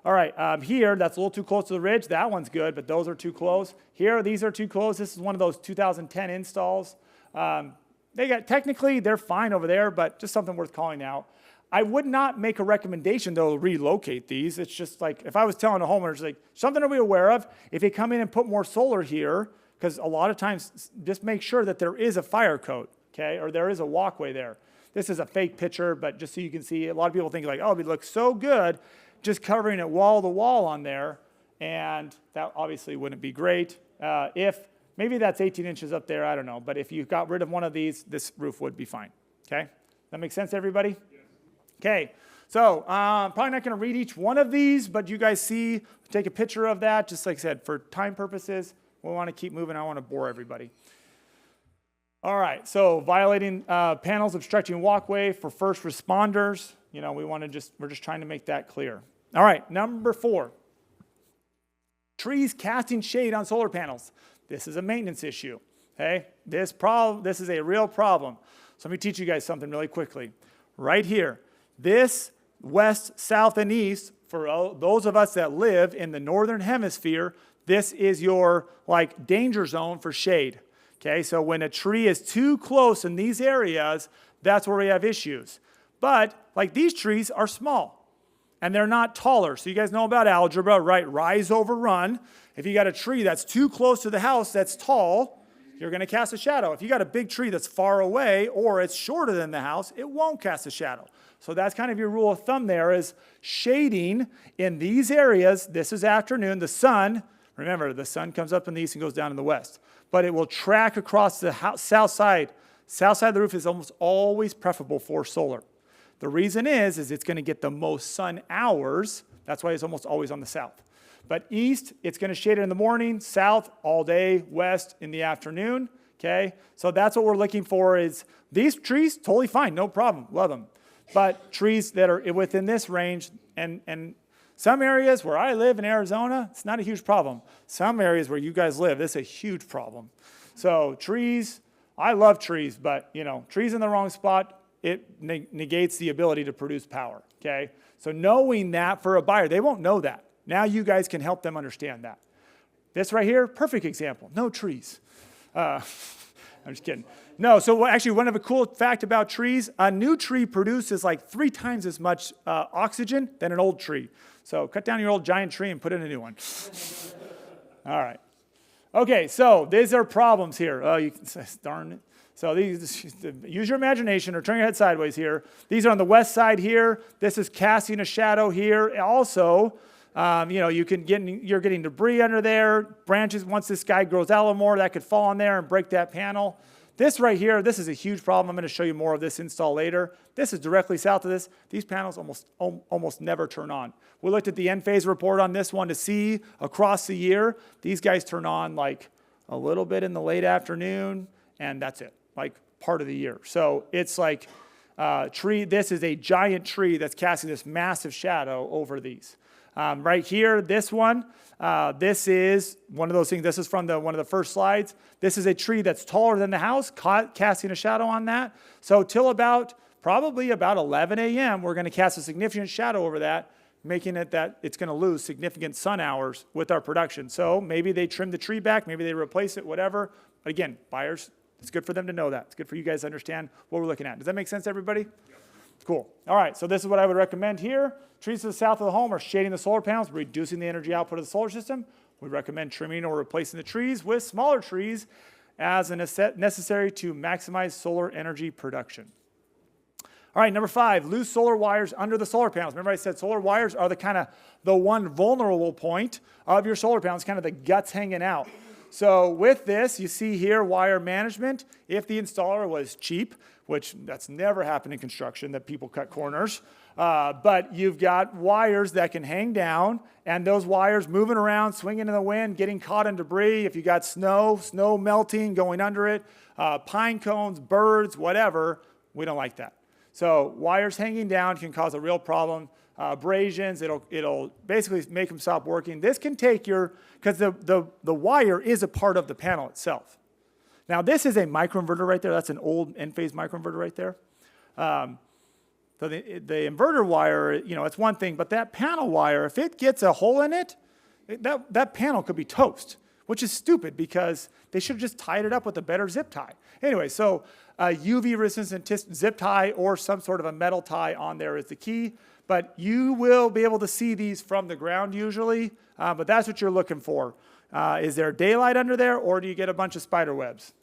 All right, here, that's a little too close to the ridge. That one's good, but those are too close. Here, these are too close. This is one of those 2010 installs. Technically, they're fine over there, but just something worth calling out. I would not make a recommendation, though, to relocate these. It's just like, if I was telling a homeowner, it's like, something to be aware of. If you come in and put more solar here, because a lot of times, just make sure that there is a fire code, okay, or there is a walkway there. This is a fake picture, but just so you can see, a lot of people think like, oh, it looks so good, just covering it wall to wall on there, and that obviously wouldn't be great. Maybe that's 18 inches up there, I don't know, but if you got rid of one of these, this roof would be fine, okay? That make sense, everybody? Okay, so probably not going to read each one of these, but you guys see, take a picture of that. Just like I said, for time purposes, we want to keep moving. I want to bore everybody. All right, so violating panels, obstructing walkway for first responders. You know, we're just trying to make that clear. All right, number 4. Trees casting shade on solar panels. This is a maintenance issue, okay? This is a real problem. So let me teach you guys something really quickly. Right here. This west, south, and east, for those of us that live in the northern hemisphere, this is your like danger zone for shade. Okay, so when a tree is too close in these areas, that's where we have issues. But like these trees are small and they're not taller. So you guys know about algebra, right? Rise over run. If you got a tree that's too close to the house that's tall, you're going to cast a shadow. If you got a big tree that's far away or it's shorter than the house, it won't cast a shadow. So that's kind of your rule of thumb there is shading in these areas. This is afternoon. The sun, remember, the sun comes up in the east and goes down in the west. But it will track across the south side. South side of the roof is almost always preferable for solar. The reason is it's going to get the most sun hours. That's why it's almost always on the south. But east, it's going to shade it in the morning. South, all day. West, in the afternoon. Okay? So that's what we're looking for is these trees, totally fine. No problem. Love them. But trees that are within this range, and some areas where I live in Arizona, it's not a huge problem. Some areas where you guys live, this is a huge problem. So trees, I love trees, but you know, trees in the wrong spot, it negates the ability to produce power, okay? So knowing that for a buyer, they won't know that. Now you guys can help them understand that. This right here, perfect example, no trees. I'm just kidding. No, so actually one of a cool fact about trees, a new tree produces like 3 times as much oxygen than an old tree. So cut down your old giant tree and put in a new one. All right. Okay, so these are problems here. Oh, you can say, darn it. So these, use your imagination or turn your head sideways here. These are on the west side here. This is casting a shadow here. Also, you know, you're getting debris under there. Branches, once this guy grows out a little more, that could fall on there and break that panel. This right here, this is a huge problem. I'm going to show you more of this install later. This is directly south of this. These panels almost never turn on. We looked at the end phase report on this one to see across the year. These guys turn on like a little bit in the late afternoon, and that's it, like part of the year. So it's like this is a giant tree that's casting this massive shadow over these. Right here, this one, this is one of those things. This is from one of the first slides. This is a tree that's taller than the house, casting a shadow on that. So till probably about 11 a.m., we're going to cast a significant shadow over that, making it that it's going to lose significant sun hours with our production. So maybe they trim the tree back, maybe they replace it, whatever. But again, buyers, it's good for them to know that. It's good for you guys to understand what we're looking at. Does that make sense, everybody? Cool. All right, so this is what I would recommend here. Trees to the south of the home are shading the solar panels, reducing the energy output of the solar system. We recommend trimming or replacing the trees with smaller trees as necessary to maximize solar energy production. All right, number 5, loose solar wires under the solar panels. Remember I said solar wires are the one vulnerable point of your solar panels, kind of the guts hanging out. So with this, you see here wire management. If the installer was cheap, which that's never happened in construction, that people cut corners, but you've got wires that can hang down, and those wires moving around, swinging in the wind, getting caught in debris. If you got snow melting, going under it, pine cones, birds, whatever, we don't like that. So wires hanging down can cause a real problem. abrasions. It'll basically make them stop working. This can take because the wire is a part of the panel itself. Now this is a microinverter right there. That's an old N-phase microinverter right there. So the inverter wire, it's one thing, but that panel wire, if it gets a hole in it, that panel could be toast, which is stupid because they should have just tied it up with a better zip tie. Anyway, so UV resistant zip tie or some sort of a metal tie on there is the key, but you will be able to see these from the ground usually, but that's what you're looking for. Is there daylight under there, or do you get a bunch of spider webs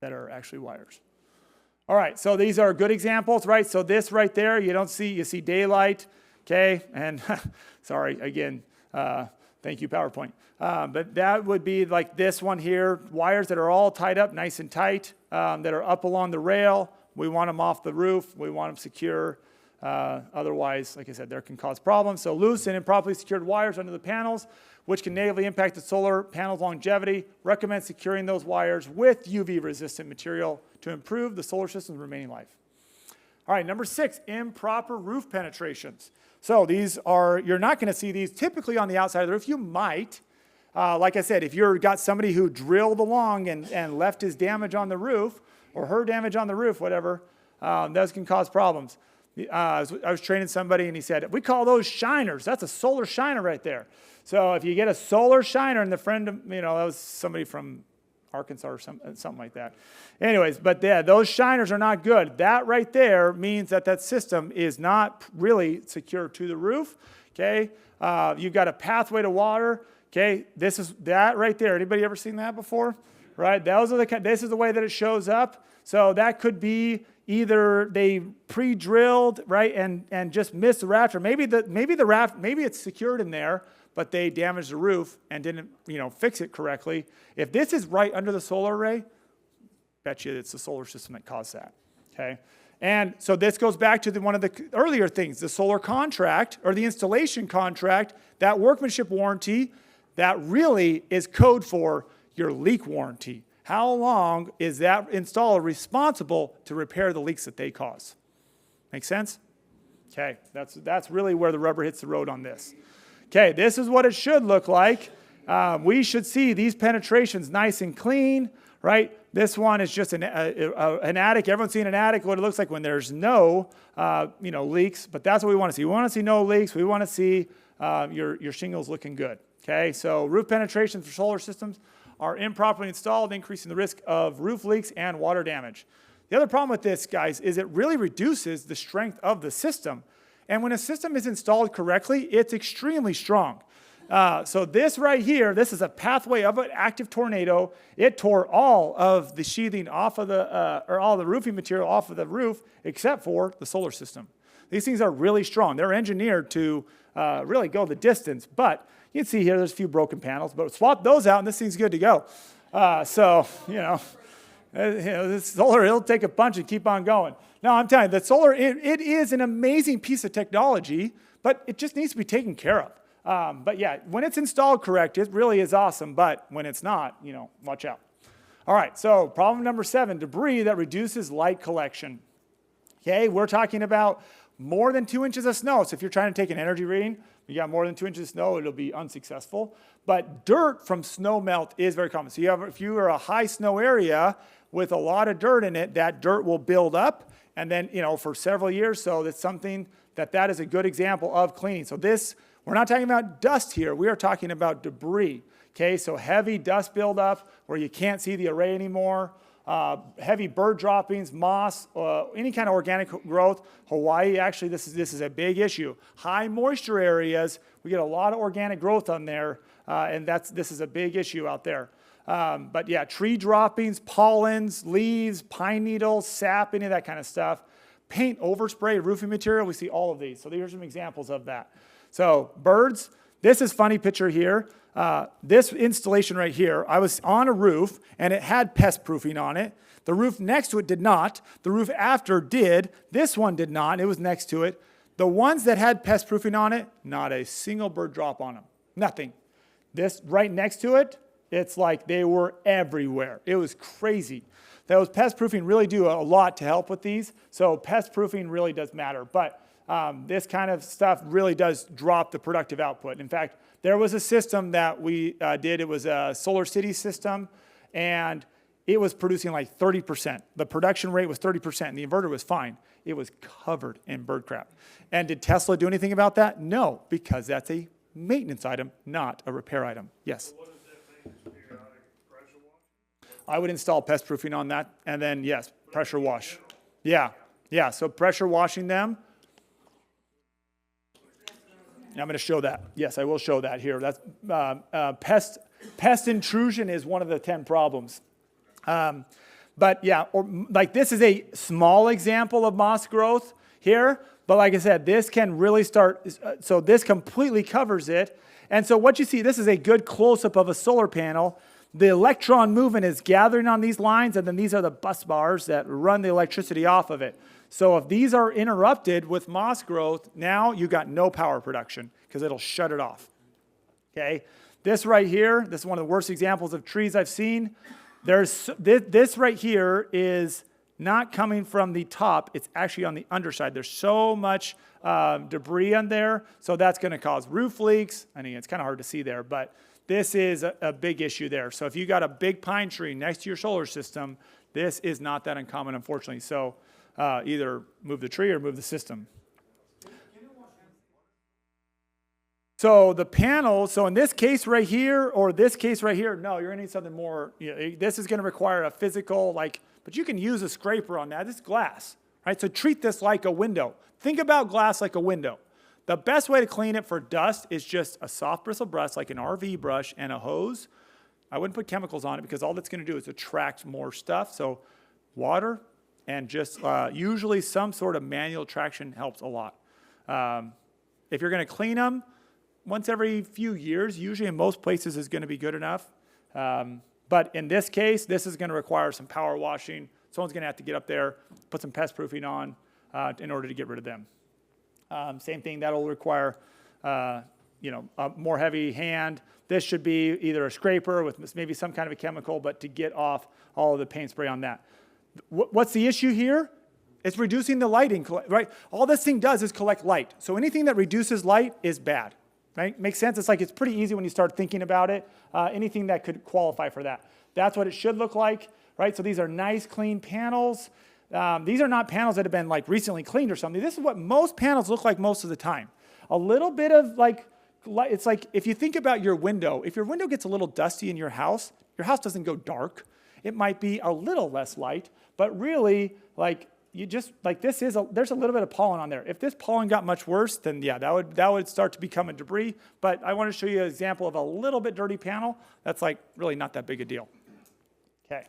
that are actually wires? All right, so these are good examples, right? So this right there, you see daylight, okay? And sorry, again, thank you, PowerPoint. But that would be like this one here, wires that are all tied up nice and tight, that are up along the rail. We want them off the roof. We want them secure. Otherwise, like I said, there can cause problems. So loose and improperly secured wires under the panels, which can negatively impact the solar panel's longevity. Recommend securing those wires with UV-resistant material to improve the solar system's remaining life. All right, number 6, improper roof penetrations. So these are, you're not going to see these typically on the outside of the roof. You might. Like I said, if you've got somebody who drilled along and left his damage on the roof, or her damage on the roof, whatever, those can cause problems. I was training somebody and he said, we call those shiners. That's a solar shiner right there. So if you get a solar shiner, and the friend, that was somebody from Arkansas or something like that. Anyways, but yeah, those shiners are not good. That right there means that system is not really secure to the roof, okay? You've got a pathway to water, okay? This is that right there. Anybody ever seen that before? Right? This is the way that it shows up. So that could be either they pre-drilled, right, and just missed the raft, or maybe it's secured in there, but they damaged the roof and didn't, fix it correctly. If this is right under the solar array, bet you it's the solar system that caused that, okay? And so this goes back to one of the earlier things, the solar contract or the installation contract, that workmanship warranty, that really is code for your leak warranty. How long is that installer responsible to repair the leaks that they cause? Make sense? Okay, that's really where the rubber hits the road on this. Okay, this is what it should look like. We should see these penetrations nice and clean, right? This one is just an attic. Everyone's seen an attic, what it looks like when there's no leaks, but that's what we want to see. We want to see no leaks. We want to see your shingles looking good. Okay, so roof penetrations for solar systems are improperly installed, increasing the risk of roof leaks and water damage. The other problem with this, guys, is it really reduces the strength of the system. And when a system is installed correctly, it's extremely strong. So this right here, this is a pathway of an active tornado. It tore all of the sheathing off of or all the roofing material off of the roof, except for the solar system. These things are really strong. They're engineered to really go the distance. But you can see here, there's a few broken panels, but swap those out and this thing's good to go. This solar, it'll take a punch and keep on going. Now, I'm telling you, the solar, it is an amazing piece of technology, but it just needs to be taken care of. But yeah, when it's installed correct, it really is awesome, but when it's not, watch out. All right, so problem number 7, debris that reduces light collection. Okay, we're talking about more than 2 inches of snow. So if you're trying to take an energy reading, you got more than 2 inches of snow, it'll be unsuccessful. But dirt from snow melt is very common. So if you are a high snow area with a lot of dirt in it, that dirt will build up, and then for several years. So that's something that is a good example of cleaning. So we're not talking about dust here. We are talking about debris. Okay, so heavy dust buildup where you can't see the array anymore. Heavy bird droppings, moss, any kind of organic growth. Hawaii, actually, this is a big issue. High moisture areas, we get a lot of organic growth on there, and this is a big issue out there. But yeah, tree droppings, pollens, leaves, pine needles, sap, any of that kind of stuff. Paint overspray, roofing material, we see all of these. So these are some examples of that. So birds, this is a funny picture here. This installation right here, I was on a roof and it had pest proofing on it. The roof next to it did not. The roof after did. This one did not. It was next to it. The ones that had pest proofing on it, not a single bird drop on them. Nothing. This right next to it, it's like they were everywhere. It was crazy. Those pest proofing really do a lot to help with these. So pest proofing really does matter. But This kind of stuff really does drop the productive output. In fact, there was a system that we did. It was a Solar City system, and it was producing like 30%. The production rate was 30%, and the inverter was fine. It was covered in bird crap. And did Tesla do anything about that? No, because that's a maintenance item, not a repair item. Yes? What is that thing, periodic pressure wash? I would install pest proofing on that, and then, yes, pressure wash. Yeah, yeah, so pressure washing them. I'm going to show that. Yes, I will show that here. That's pest intrusion is one of the 10 problems. But yeah, or like this is a small example of moss growth here. But like I said, this can really start. So this completely covers it. And so what you see, this is a good close-up of a solar panel. The electron movement is gathering on these lines, and then these are the bus bars that run the electricity off of it. So if these are interrupted with moss growth, now you got no power production because it'll shut it off. Okay, this right here, this is one of the worst examples of trees I've seen. This right here is not coming from the top, it's actually on the underside. There's so much debris on there, so that's going to cause roof leaks. I mean, it's kind of hard to see there, but this is a big issue there. So if you got a big pine tree next to your solar system, this is not that uncommon, unfortunately. So either move the tree or move the system. So the panel, so in this case right here, or this case right here, no, you're going to need something more. This is going to require a physical, but you can use a scraper on that. It's glass, right? So treat this like a window. Think about glass like a window. The best way to clean it for dust is just a soft bristle brush, like an RV brush, and a hose. I wouldn't put chemicals on it because all that's going to do is attract more stuff. So water and just usually some sort of manual traction helps a lot. If you're going to clean them, once every few years, usually in most places is going to be good enough. But in this case, this is going to require some power washing. Someone's going to have to get up there, put some pest proofing on in order to get rid of them. Same thing, that'll require a more heavy hand. This should be either a scraper with maybe some kind of a chemical, but to get off all of the paint spray on that. What's the issue here? It's reducing the lighting, right? All this thing does is collect light. So anything that reduces light is bad, right? Makes sense? It's pretty easy when you start thinking about it. Anything that could qualify for that. That's what it should look like, right? So these are nice, clean panels. These are not panels that have been recently cleaned or something. This is what most panels look like most of the time. A little bit of it's like if you think about your window, if your window gets a little dusty in your house doesn't go dark. It might be a little less light, but really there's a little bit of pollen on there. If this pollen got much worse, then yeah, that would start to become a debris. But I want to show you an example of a little bit dirty panel. That's really not that big a deal. Okay.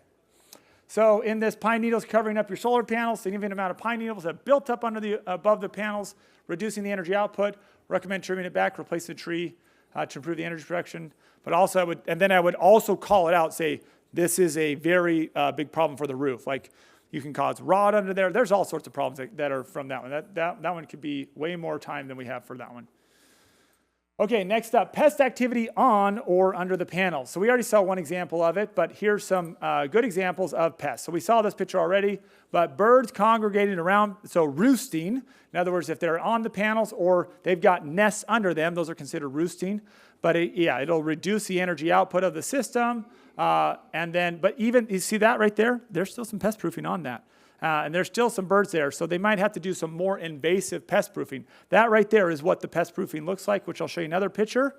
So in this pine needles covering up your solar panels, significant amount of pine needles have built up above the panels, reducing the energy output. Recommend trimming it back, replace the tree to improve the energy production. But also I would also call it out, say this is a very big problem for the roof. You can cause rot under there. There's all sorts of problems that are from that one. That one could be way more time than we have for that one. Okay, next up, pest activity on or under the panels. So we already saw one example of it, but here's some good examples of pests. So we saw this picture already, but birds congregating around, so roosting. In other words, if they're on the panels or they've got nests under them, those are considered roosting. But it'll reduce the energy output of the system. But even, you see that right there? There's still some pest proofing on that. And there's still some birds there, so they might have to do some more invasive pest proofing. That right there is what the pest proofing looks like, which I'll show you another picture.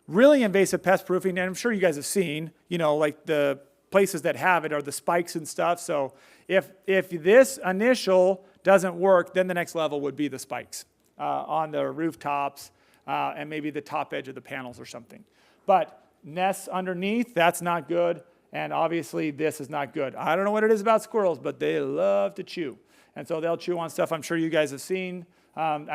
Really invasive pest proofing, and I'm sure you guys have seen, the places that have it are the spikes and stuff. So if this initial doesn't work, then the next level would be the spikes on the rooftops and maybe the top edge of the panels or something. But nests underneath, that's not good. And obviously, this is not good. I don't know what it is about squirrels, but they love to chew. And so they'll chew on stuff I'm sure you guys have seen. I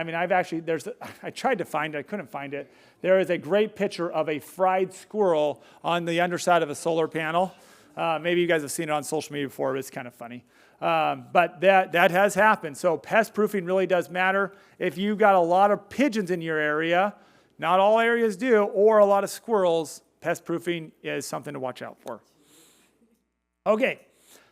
tried to find it. I couldn't find it. There is a great picture of a fried squirrel on the underside of a solar panel. Maybe you guys have seen it on social media before, but it's kind of funny. But that has happened. So pest proofing really does matter. If you've got a lot of pigeons in your area, not all areas do, or a lot of squirrels, pest proofing is something to watch out for. Okay,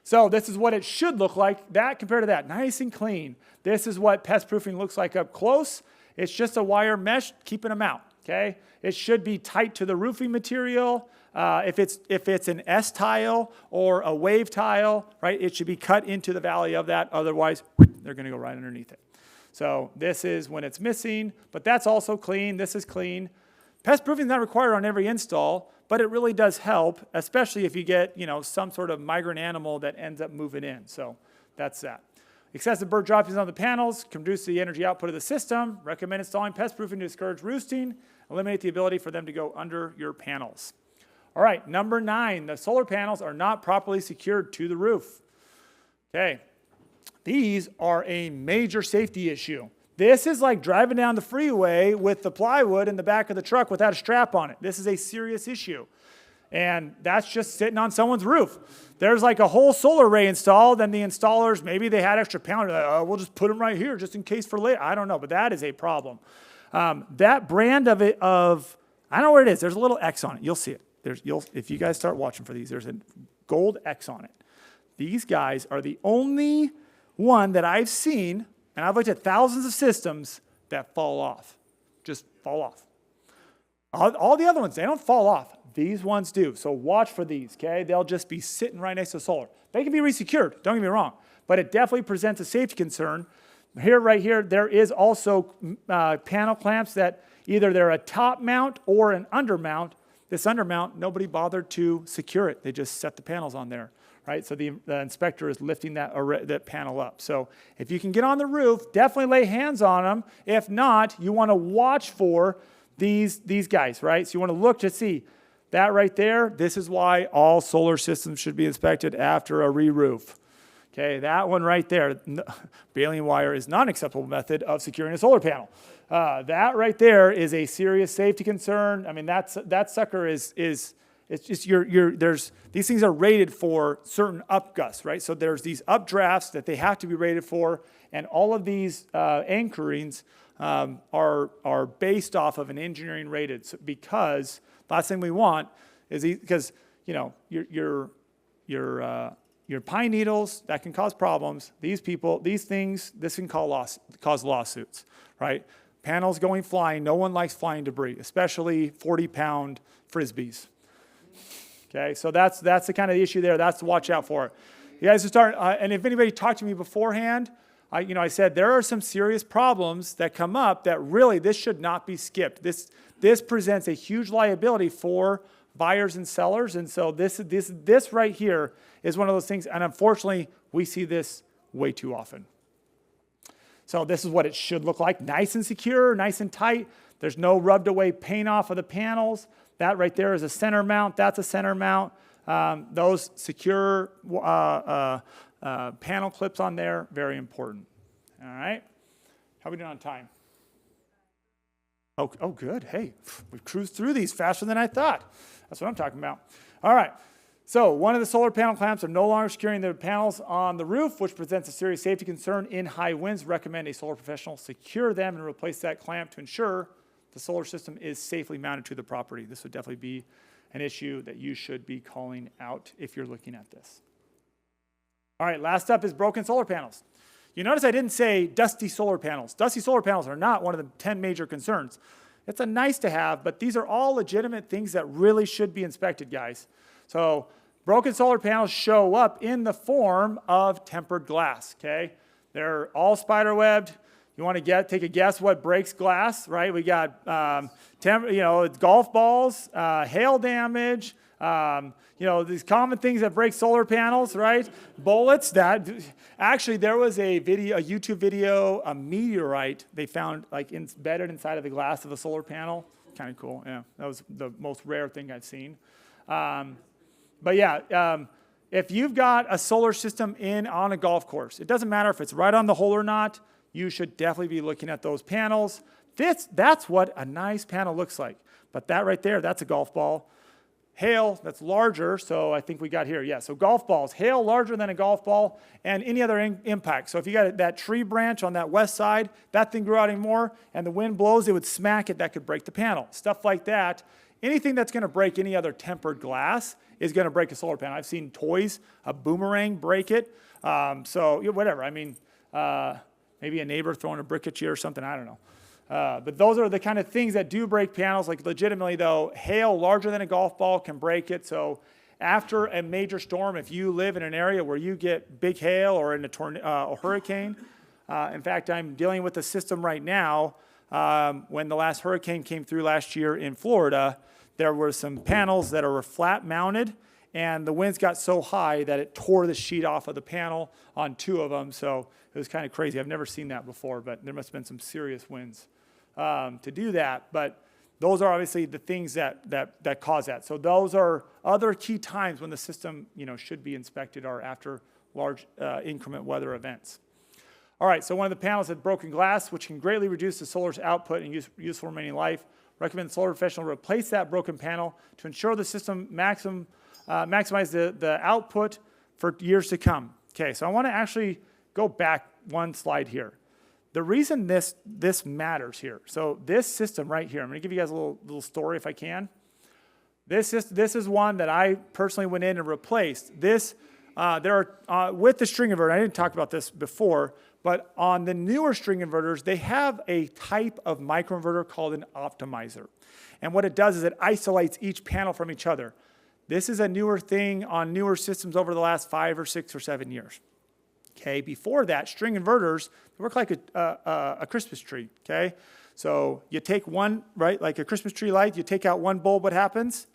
So this is what it should look like, that compared to that, nice and clean. This is what pest proofing looks like up close. It's just a wire mesh keeping them out, okay? It should be tight to the roofing material. If it's an S tile or a wave tile, right, it should be cut into the valley of that. Otherwise, they're going to go right underneath it. So this is when it's missing, but that's also clean. This is clean. Pest proofing is not required on every install, but it really does help, especially if you get, some sort of migrant animal that ends up moving in. So that's that. Excessive bird droppings on the panels can reduce the energy output of the system. Recommend installing pest proofing to discourage roosting. Eliminate the ability for them to go under your panels. All right, number 9, the solar panels are not properly secured to the roof. Okay, these are a major safety issue. This is like driving down the freeway with the plywood in the back of the truck without a strap on it. This is a serious issue. And that's just sitting on someone's roof. There's like a whole solar array installed, and the installers, maybe they had extra power. Like, we'll just put them right here just in case for later. I don't know, but that is a problem. That brand I don't know where it is. There's a little X on it. You'll see it. If you guys start watching for these, there's a gold X on it. These guys are the only one that I've seen, and I've looked at thousands of systems that fall off. Just fall off. All the other ones, they don't fall off. These ones do. So watch for these, okay? They'll just be sitting right next to solar. They can be resecured, don't get me wrong, but it definitely presents a safety concern. Right here, there is also panel clamps that either they're a top mount or an under mount. This under mount, nobody bothered to secure it. They just set the panels on there, right? So the inspector is lifting that panel up. So if you can get on the roof, definitely lay hands on them. If not, you want to watch for these guys, right? So you want to look to see that right there. This is why all solar systems should be inspected after a re-roof. Okay, that one right there, baling wire is not an acceptable method of securing a solar panel. That right there is a serious safety concern. I mean, that sucker is it's just these things are rated for certain upgusts, right? So there's these updrafts that they have to be rated for, and all of these anchorings are based off of an engineering rated. So because last thing we want is because your pine needles, that can cause problems. This can cause lawsuits, right? Panels going flying, no one likes flying debris, especially 40-pound Frisbees. Okay, so that's the kind of issue there. That's to watch out for. You guys start, and if anybody talked to me beforehand, I said there are some serious problems that come up that really this should not be skipped. This presents a huge liability for buyers and sellers, and so this right here is one of those things, and unfortunately, we see this way too often. So this is what it should look like, nice and secure, nice and tight. There's no rubbed away paint off of the panels. That right there is a center mount. That's a center mount. Those secure panel clips on there, very important. All right, how are we doing on time? Oh, good. Hey, we've cruised through these faster than I thought. That's what I'm talking about. All right. So one of the solar panel clamps are no longer securing the panels on the roof, which presents a serious safety concern in high winds. Recommend a solar professional secure them and replace that clamp to ensure the solar system is safely mounted to the property. This would definitely be an issue that you should be calling out if you're looking at this. All right, last up is broken solar panels. You notice I didn't say dusty solar panels. Dusty solar panels are not one of the 10 major concerns. It's a nice to have, but these are all legitimate things that really should be inspected, guys. So broken solar panels show up in the form of tempered glass, okay? They're all spider webbed. You want to take a guess what breaks glass, right? We got, golf balls, hail damage, these common things that break solar panels, right? Bullets. Actually, there was a YouTube video, a meteorite they found like embedded inside of the glass of a solar panel. Kind of cool, yeah. That was the most rare thing I've seen. If you've got a solar system on a golf course, it doesn't matter if it's right on the hole or not, you should definitely be looking at those panels. That's what a nice panel looks like. But that right there, that's a golf ball. Hail, that's larger, so I think we got here, yeah. So golf balls, hail larger than a golf ball, and any other impact. So if you got that tree branch on that west side, that thing grew out anymore, and the wind blows, it would smack it, that could break the panel. Stuff like that. Anything that's going to break any other tempered glass is going to break a solar panel. I've seen toys, a boomerang break it. So whatever. I mean, maybe a neighbor throwing a brick at you or something. I don't know. But those are the kind of things that do break panels. Like legitimately though, hail larger than a golf ball can break it. So after a major storm, if you live in an area where you get big hail or in a hurricane, in fact, I'm dealing with a system right now. When the last hurricane came through last year in Florida, there were some panels that are flat mounted, and the winds got so high that it tore the sheet off of the panel on 2 of them. So it was kind of crazy. I've never seen that before, but there must have been some serious winds to do that. But those are obviously the things that cause that. So those are other key times when the system, should be inspected are after large increment weather events. All right, so one of the panels had broken glass, which can greatly reduce the solar's output and useful remaining life. Recommend the solar professional replace that broken panel to ensure the system maximize the output for years to come. Okay, so I want to actually go back one slide here. The reason this matters here, so this system right here, I'm going to give you guys a little story if I can. This is one that I personally went in and replaced. This, with the string inverter, I didn't talk about this before, but on the newer string inverters, they have a type of microinverter called an optimizer. And what it does is it isolates each panel from each other. This is a newer thing on newer systems over the last 5 or 6 or 7 years. Okay, before that, string inverters, they work like a Christmas tree, okay? So you take one, right, like a Christmas tree light, you take out one bulb, what happens?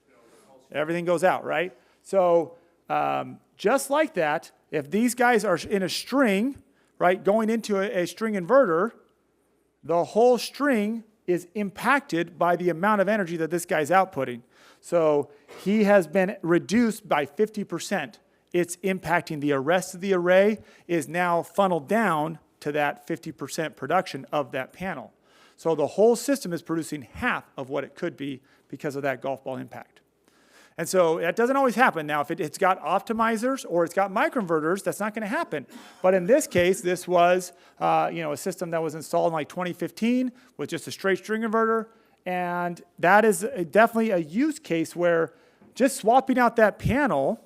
Everything goes out, right? So just like that, if these guys are in a string, right, going into a string inverter, the whole string is impacted by the amount of energy that this guy's outputting. So he has been reduced by 50%. It's impacting the rest of the array is now funneled down to that 50% production of that panel. So the whole system is producing half of what it could be because of that golf ball impact. And so that doesn't always happen. Now, if it's got optimizers or it's got microinverters, that's not going to happen. But in this case, this was a system that was installed in like 2015 with just a straight string inverter. And that is definitely a use case where just swapping out that panel,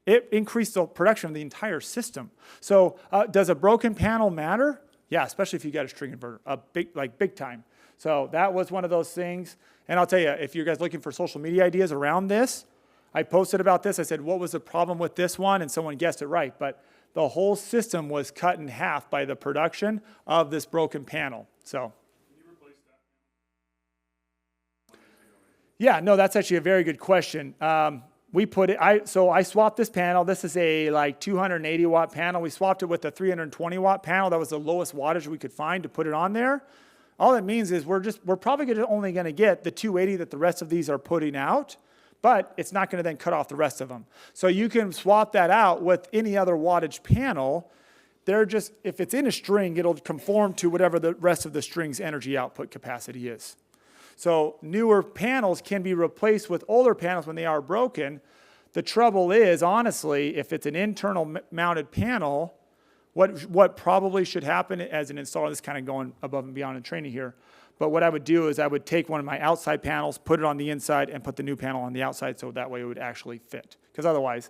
it increased the production of the entire system. So does a broken panel matter? Yeah, especially if you got a string inverter, big time. So that was one of those things. And I'll tell you, if you guys looking for social media ideas around this, I posted about this. I said, what was the problem with this one? And someone guessed it right. But the whole system was cut in half by the production of this broken panel. So. Can you replace that? Yeah, no, that's actually a very good question. So I swapped this panel. This is a 280 watt panel. We swapped it with a 320 watt panel. That was the lowest wattage we could find to put it on there. All that means is we're probably only going to get the 280 that the rest of these are putting out, but it's not going to then cut off the rest of them. So you can swap that out with any other wattage panel. If it's in a string, it'll conform to whatever the rest of the string's energy output capacity is. So newer panels can be replaced with older panels when they are broken. The trouble is, honestly, if it's an internal mounted panel, what probably should happen as an installer, this is kind of going above and beyond in training here, but what I would do is I would take one of my outside panels, put it on the inside, and put the new panel on the outside so that way it would actually fit. Because otherwise,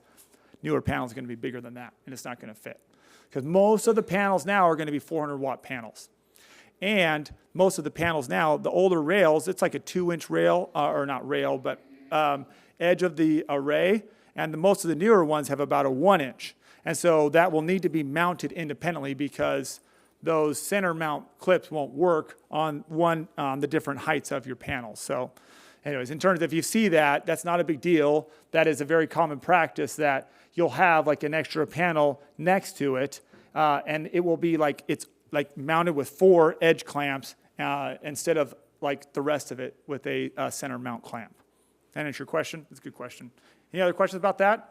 newer panels are going to be bigger than that, and it's not going to fit. Because most of the panels now are going to be 400 watt panels. And most of the panels now, the older rails, it's like a 2-inch rail, or not rail, but edge of the array, and most of the newer ones have about a 1-inch. And so that will need to be mounted independently because those center mount clips won't work on the different heights of your panels. So anyways, in terms of if you see that, that's not a big deal. That is a very common practice that you'll have like an extra panel next to it, and it will be it's mounted with 4 edge clamps instead of like the rest of it with a center mount clamp. That answer your question? That's a good question. Any other questions about that?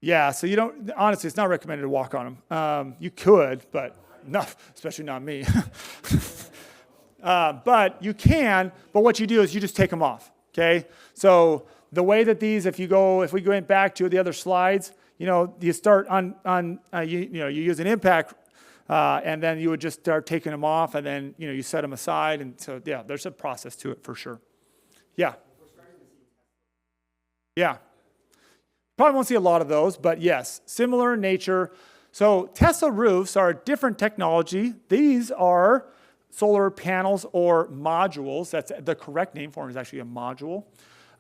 Yeah, so honestly, it's not recommended to walk on them. You could, but not, especially not me. But you can, but what you do is you just take them off, okay? So the way that if we go back to the other slides, you start you use an impact And then you would just start taking them off, and then, you set them aside. And so, yeah, there's a process to it for sure. Yeah. Yeah. Probably won't see a lot of those, but yes, similar in nature. So Tesla roofs are a different technology. These are solar panels or modules. That's the correct name for them, is actually a module.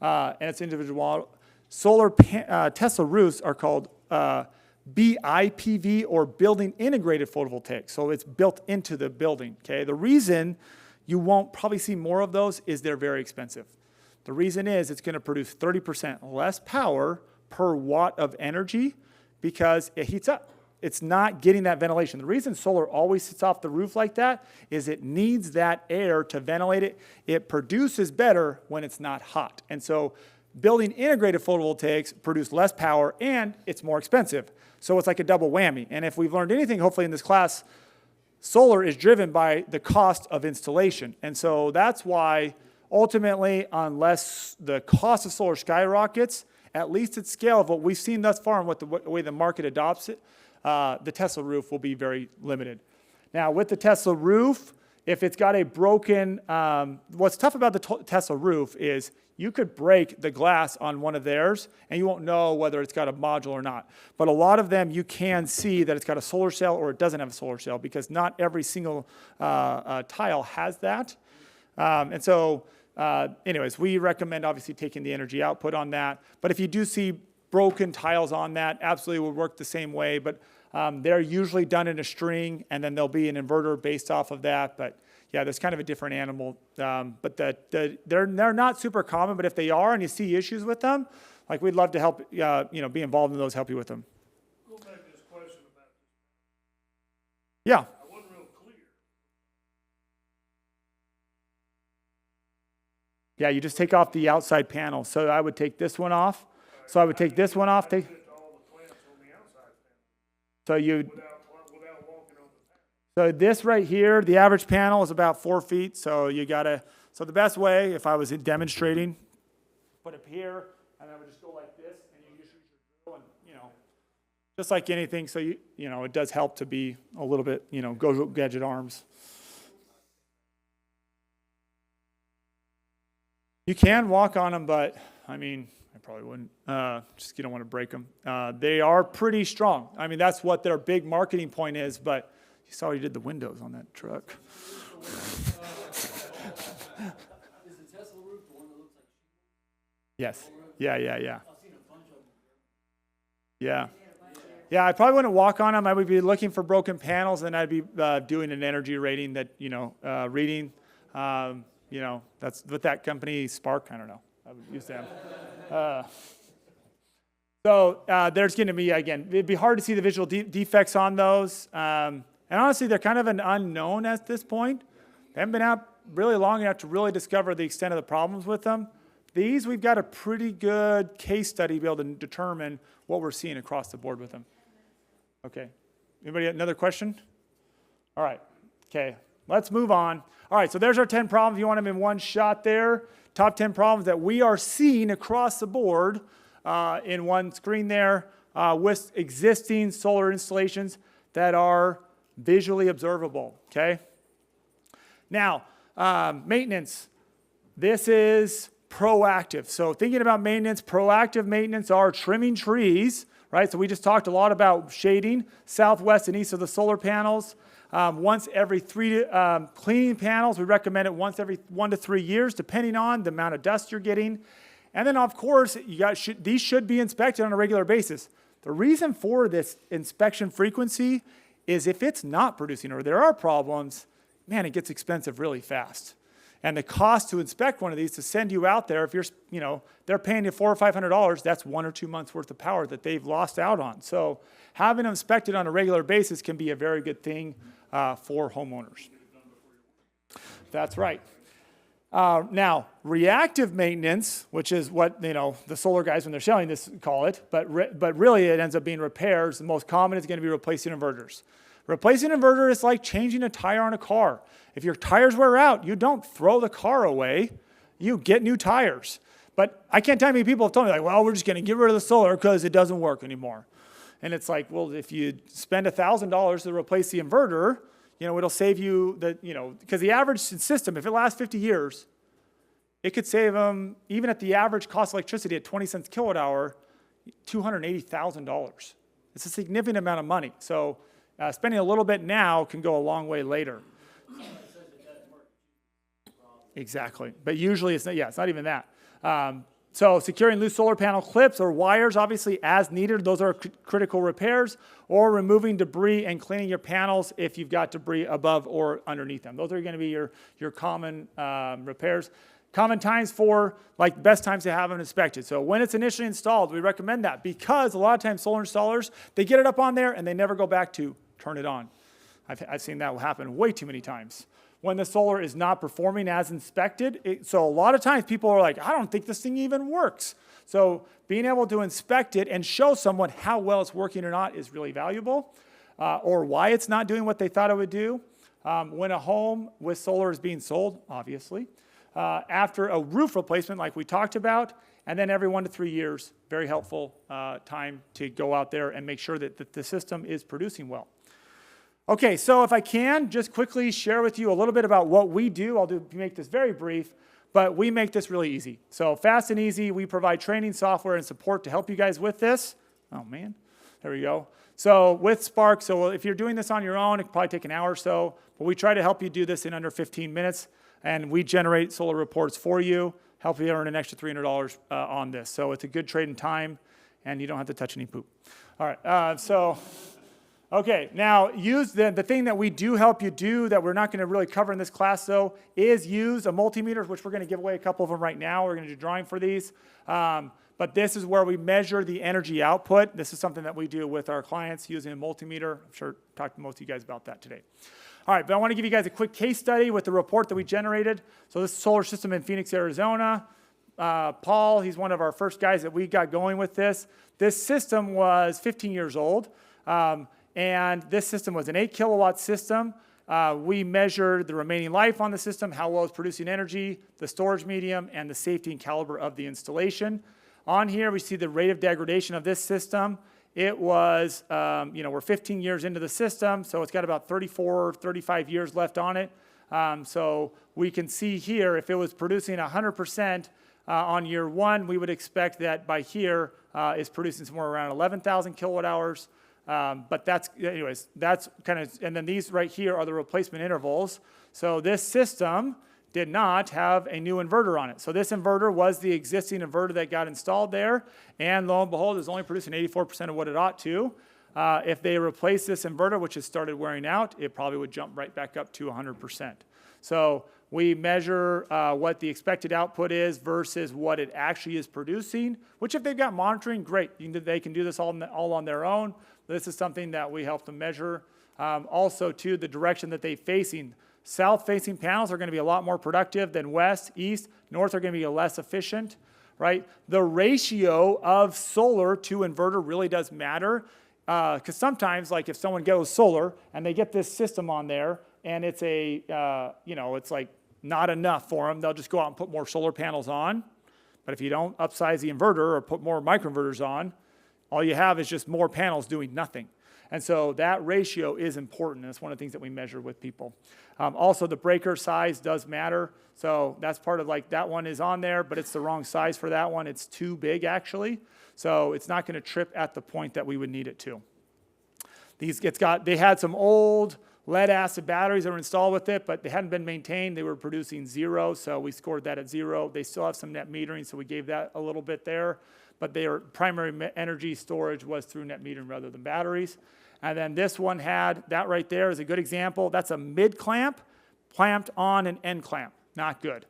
And it's individual. Tesla roofs are called BIPV, or building integrated photovoltaic. So it's built into the building, okay? The reason you won't probably see more of those is they're very expensive. The reason is it's going to produce 30% less power per watt of energy because it heats up. It's not getting that ventilation. The reason solar always sits off the roof like that is it needs that air to ventilate it. It produces better when it's not hot. And so building integrated photovoltaics produce less power and it's more expensive. So it's like a double whammy. And if we've learned anything, hopefully in this class, solar is driven by the cost of installation. And so that's why ultimately, unless the cost of solar skyrockets, at least at scale of what we've seen thus far and what the way the market adopts it, the Tesla roof will be very limited. Now, with the Tesla roof, if it's got a broken, what's tough about the Tesla roof is you could break the glass on one of theirs and you won't know whether it's got a module or not. But a lot of them, you can see that it's got a solar cell or it doesn't have a solar cell because not every single tile has that. And so, anyways, we recommend obviously taking the energy output on that. But if you do see broken tiles on that, absolutely would work the same way. But they're usually done in a string, and then there'll be an inverter based off of that. But yeah, there's kind of a different animal. But they're not super common. But if they are, and you see issues with them, like we'd love to help, be involved in those, help you with them. Go back to this question about this. Yeah. I wasn't real clear. Yeah, you just take off the outside panel. So I would take this one off. So I would take this one off. All the clamps on the outside panel So you. without walking on the panel. So this right here, the average panel is about 4 feet. So you gotta. So the best way, if I was demonstrating, put it here, and I would just go like this, and you just use your drill, and just like anything. So it does help to be a little bit, go gadget arms. You can walk on them, but I probably wouldn't. Just you don't want to break them. They are pretty strong. That's what their big marketing point is. But you saw he did the windows on that truck. Is the Tesla roof the one that looks like? Yes. Yeah. I've seen a bunch of them. Yeah. Yeah, I probably wouldn't walk on them. I would be looking for broken panels, and I'd be doing an energy rating that reading. That's with that company, Spark. I don't know. I would use them. So there's going to be, again, it'd be hard to see the visual defects on those. And honestly, they're kind of an unknown at this point. They haven't been out really long enough to really discover the extent of the problems with them. These, we've got a pretty good case study to be able to determine what we're seeing across the board with them. Okay. Anybody got another question? All right. Okay. Let's move on. All right, so there's our 10 problems. You want them in one shot there. Top 10 problems that we are seeing across the board in one screen there with existing solar installations that are visually observable, okay? Now, maintenance. This is proactive. So thinking about maintenance, proactive maintenance are trimming trees, right? So we just talked a lot about shading southwest and east of the solar panels. Once every cleaning panels, we recommend it once every 1 to 3 years, depending on the amount of dust you're getting. And then, of course, these should be inspected on a regular basis. The reason for this inspection frequency is if it's not producing or there are problems, man, it gets expensive really fast. And the cost to inspect one of these, to send you out there, if they're paying you $400 or $500, that's 1 or 2 months worth of power that they've lost out on. So having them inspected on a regular basis can be a very good thing for homeowners. That's right. Now, reactive maintenance, which is what the solar guys when they're selling this call it, but really it ends up being repairs. The most common is going to be replacing inverters. Replacing an inverter is like changing a tire on a car. If your tires wear out, you don't throw the car away. You get new tires. But I can't tell you how many people have told me, like, well, we're just going to get rid of the solar because it doesn't work anymore. And it's like, well, if you spend $1,000 to replace the inverter, it'll save you because the average system, if it lasts 50 years, it could save them, even at the average cost of electricity at 20 cents kilowatt hour, $280,000. It's a significant amount of money. So spending a little bit now can go a long way later. Exactly. But usually it's not even that. So securing loose solar panel clips or wires, obviously as needed, those are critical repairs, or removing debris and cleaning your panels if you've got debris above or underneath them. Those are going to be your common repairs. Common times for, best times to have them inspected. So when it's initially installed, we recommend that because a lot of times solar installers, they get it up on there and they never go back to turn it on. I've seen that happen way too many times. When the solar is not performing as inspected, so a lot of times people are like, I don't think this thing even works. So being able to inspect it and show someone how well it's working or not is really valuable, or why it's not doing what they thought it would do. When a home with solar is being sold, obviously, after a roof replacement like we talked about, and then every 1 to 3 years, very helpful time to go out there and make sure that the system is producing well. Okay, so if I can, just quickly share with you a little bit about what we do. I'll make this very brief, but we make this really easy. So fast and easy, we provide training, software, and support to help you guys with this. Oh man, there we go. So with Spark, so if you're doing this on your own, it could probably take an hour or so, but we try to help you do this in under 15 minutes, and we generate solar reports for you, help you earn an extra $300 on this. So it's a good trade in time, and you don't have to touch any poop. All right, okay, now use the thing that we do help you do that we're not going to really cover in this class, though, is use a multimeter, which we're going to give away a couple of them right now. We're going to do drawing for these. But this is where we measure the energy output. This is something that we do with our clients using a multimeter. I'm sure I talked to most of you guys about that today. All right, but I want to give you guys a quick case study with the report that we generated. So this is a solar system in Phoenix, Arizona. Paul, he's one of our first guys that we got going with this. This system was 15 years old. And this system was an 8 kilowatt system. We measured the remaining life on the system, how well it's producing energy, the storage medium, and the safety and caliber of the installation. On here, we see the rate of degradation of this system. It was, we're 15 years into the system, so it's got about 34, 35 years left on it. So we can see here, if it was producing 100% on year one, we would expect that by here, it's producing somewhere around 11,000 kilowatt hours. But that's kind of, and then these right here are the replacement intervals. So this system did not have a new inverter on it. So this inverter was the existing inverter that got installed there, and lo and behold, it's only producing 84% of what it ought to. If they replace this inverter, which has started wearing out, it probably would jump right back up to 100%. So we measure what the expected output is versus what it actually is producing, which if they've got monitoring, great. They can do this all on their own. This is something that we help them measure. Also, too, the direction that they're facing. South-facing panels are going to be a lot more productive than west, east. North are going to be less efficient, right? The ratio of solar to inverter really does matter because sometimes, like if someone goes solar and they get this system on there and it's it's like not enough for them, they'll just go out and put more solar panels on. But if you don't upsize the inverter or put more microinverters on, all you have is just more panels doing nothing. And so that ratio is important. That's one of the things that we measure with people. Also, the breaker size does matter. So that's part of that one is on there, but it's the wrong size for that one. It's too big, actually. So it's not going to trip at the point that we would need it to. They had some old lead acid batteries that were installed with it, but they hadn't been maintained. They were producing 0, so we scored that at 0. They still have some net metering, so we gave that a little bit there. But their primary energy storage was through net metering rather than batteries. And then this one had, that right there is a good example. That's a mid clamp clamped on an end clamp. Not good.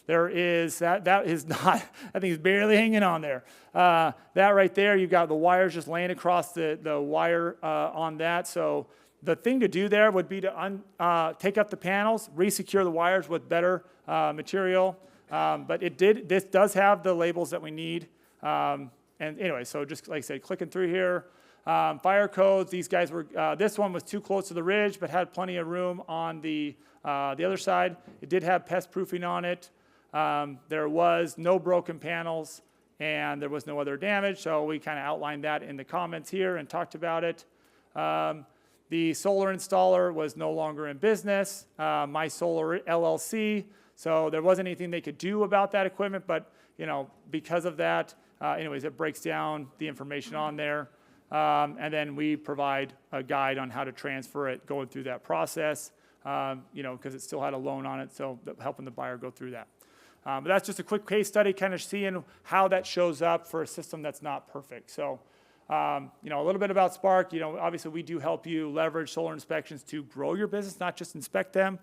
There is, that is not, I think it's barely hanging on there. That right there, you've got the wires just laying across the wire on that. So the thing to do there would be to take up the panels, re-secure the wires with better material. But this does have the labels that we need. And anyway, so just like I said, clicking through here. Fire codes, these guys were, this one was too close to the ridge, but had plenty of room on the other side. It did have pest proofing on it. There was no broken panels, and there was no other damage. So we kind of outlined that in the comments here and talked about it. The solar installer was no longer in business, My Solar LLC. So there wasn't anything they could do about that equipment, but because of that, anyways, it breaks down the information on there. And then we provide a guide on how to transfer it, going through that process, because it still had a loan on it, so helping the buyer go through that. But that's just a quick case study, kind of seeing how that shows up for a system that's not perfect. So, a little bit about Spark. Obviously we do help you leverage solar inspections to grow your business, not just inspect them.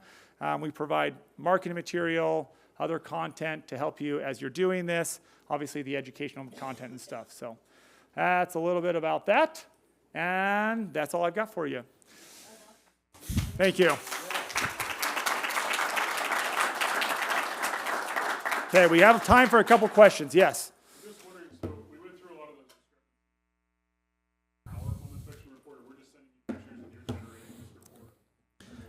We provide marketing material, other content to help you as you're doing this. Obviously the educational content and stuff. So that's a little bit about that. And that's all I've got for you. Thank you. Okay, we have time for a couple questions. Yes. I'm just wondering, so we went through a lot of those. Our home inspection report, we're just sending you pictures and you're generating this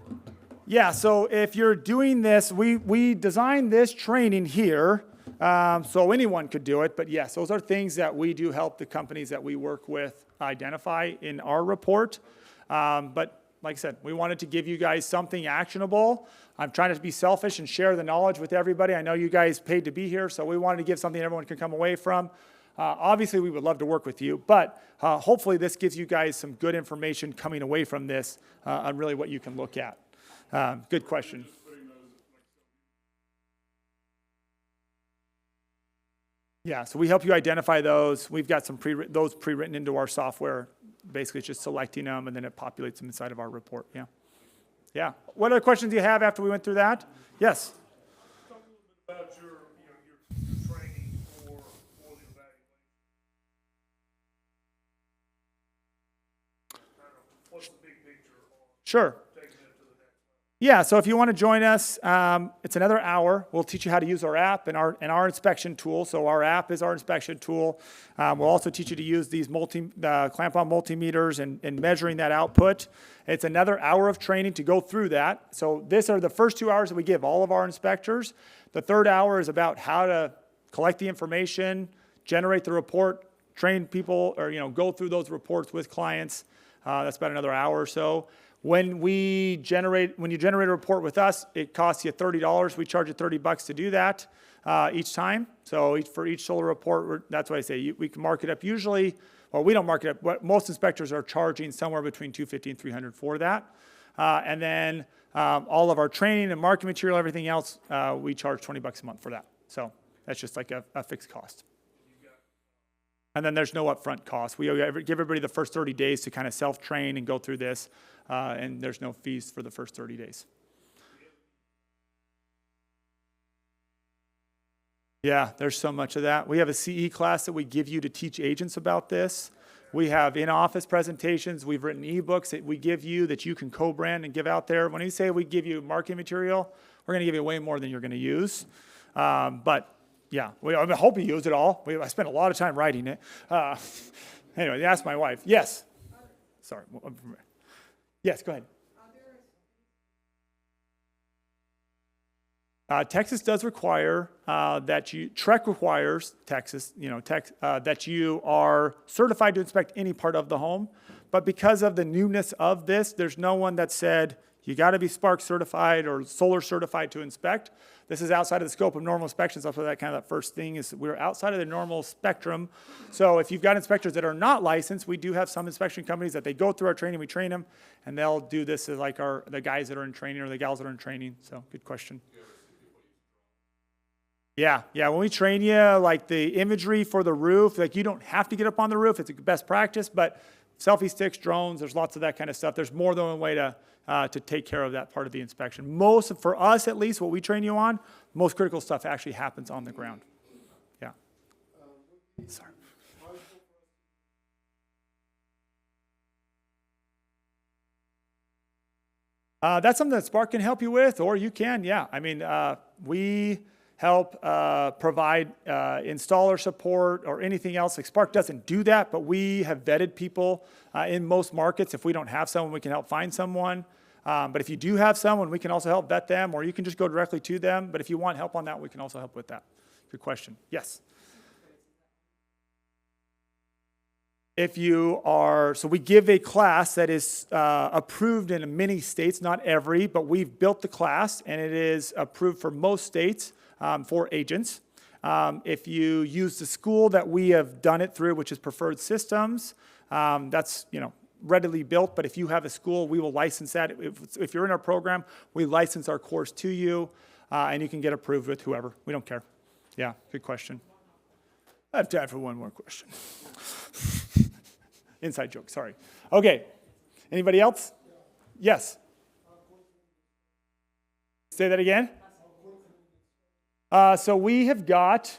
report. Yeah, so if you're doing this, we designed this training here so anyone could do it. But yes, those are things that we do help the companies that we work with identify in our report. But like I said, we wanted to give you guys something actionable. I'm trying to be selfish and share the knowledge with everybody. I know you guys paid to be here, so we wanted to give something everyone can come away from. Obviously, we would love to work with you, but hopefully this gives you guys some good information coming away from this on really what you can look at. Good question. Yeah, so we help you identify those. We've got some pre-written into our software. Basically, it's just selecting them, and then it populates them inside of our report. Yeah. Yeah. What other questions do you have after we went through that? Yes. Talk a little bit about your training for the evaluation. What's the big picture on Sure. taking it to the next level? Yeah, so if you want to join us, it's another hour. We'll teach you how to use our app and our inspection tool. So our app is our inspection tool. We'll also teach you to use these clamp-on multimeters and measuring that output. It's another hour of training to go through that. So these are the first 2 hours that we give all of our inspectors. The third hour is about how to collect the information, generate the report, train people, or go through those reports with clients. That's about another hour or so. When you generate a report with us, it costs you $30. We charge you $30 to do that each time. So for each solar report, that's why I say we can mark it up. Usually, well, we don't mark it up, but most inspectors are charging somewhere between $250 and $300 for that. And then all of our training and marketing material, everything else, we charge $20 a month for that. So that's just like a fixed cost. And then there's no upfront cost. We give everybody the first 30 days to kind of self-train and go through this, and there's no fees for the first 30 days. Yeah, there's so much of that. We have a CE class that we give you to teach agents about this. We have in-office presentations. We've written ebooks that we give you that you can co-brand and give out there. When we say we give you marketing material, we're going to give you way more than you're going to use. But yeah, I hope you use it all. I spent a lot of time writing it. Anyway, ask my wife. Yes. Sorry. Yes, go ahead. Texas does require TREC requires Texas, that you are certified to inspect any part of the home. But because of the newness of this, there's no one that said you got to be Spark certified or solar certified to inspect. This is outside of the scope of normal inspections. That's why that first thing is we're outside of the normal spectrum. So if you've got inspectors that are not licensed, we do have some inspection companies that they go through our training, we train them, and they'll do this as like the guys that are in training or the gals that are in training. So good question. Yeah, when we train you, like the imagery for the roof, like you don't have to get up on the roof. It's a best practice, but selfie sticks, drones, there's lots of that kind of stuff. There's more than one way to take care of that part of the inspection. For us at least, what we train you on, most critical stuff actually happens on the ground. Yeah. Sorry. That's something that Spark can help you with, or you can, yeah. I mean, we help provide installer support or anything else. Like Spark doesn't do that, but we have vetted people in most markets. If we don't have someone, we can help find someone. But if you do have someone, we can also help vet them, or you can just go directly to them. But if you want help on that, we can also help with that. Good question. Yes? if you are, so we give a class that is approved in many states, not every, but we've built the class and it is approved for most states for agents. If you use the school that we have done it through, which is Preferred Systems, that's, readily built, but if you have a school, we will license that. If you're in our program, we license our course to you, and you can get approved with whoever. We don't care. Yeah, good question. I have time for one more question. Inside joke, sorry. Okay, anybody else? Yes. Say that again. So we have got,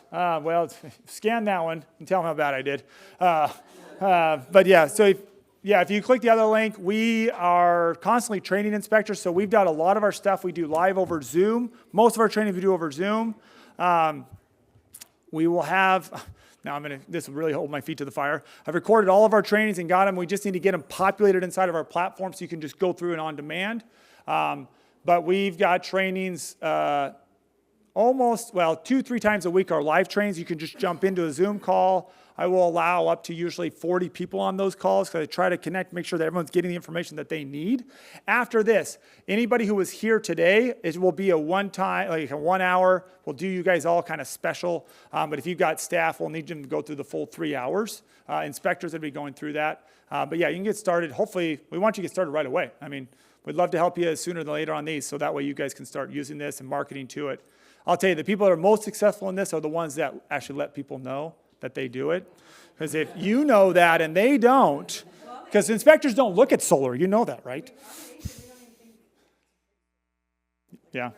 scan that one and tell them how bad I did. But yeah, so if you click the other link, we are constantly training inspectors. So we've done a lot of our stuff we do live over Zoom. Most of our training we do over Zoom. We will have, this will really hold my feet to the fire. I've recorded all of our trainings and got them. We just need to get them populated inside of our platform so you can just go through and on demand. But we've got trainings almost, 2-3 times a week are live trainings. You can just jump into a Zoom call. I will allow up to usually 40 people on those calls because I try to connect, make sure that everyone's getting the information that they need. After this, anybody who was here today, it will be a one-time, like a 1 hour. We'll do you guys all kind of special. But if you've got staff, we'll need them to go through the full 3 hours. Inspectors will be going through that. But yeah, you can get started. Hopefully, we want you to get started right away. I mean, we'd love to help you sooner than later on these, so that way you guys can start using this and marketing to it. I'll tell you, the people that are most successful in this are the ones that actually let people know that they do it. Because if you know that and they don't, because inspectors don't look at solar, you know that, right? Yeah.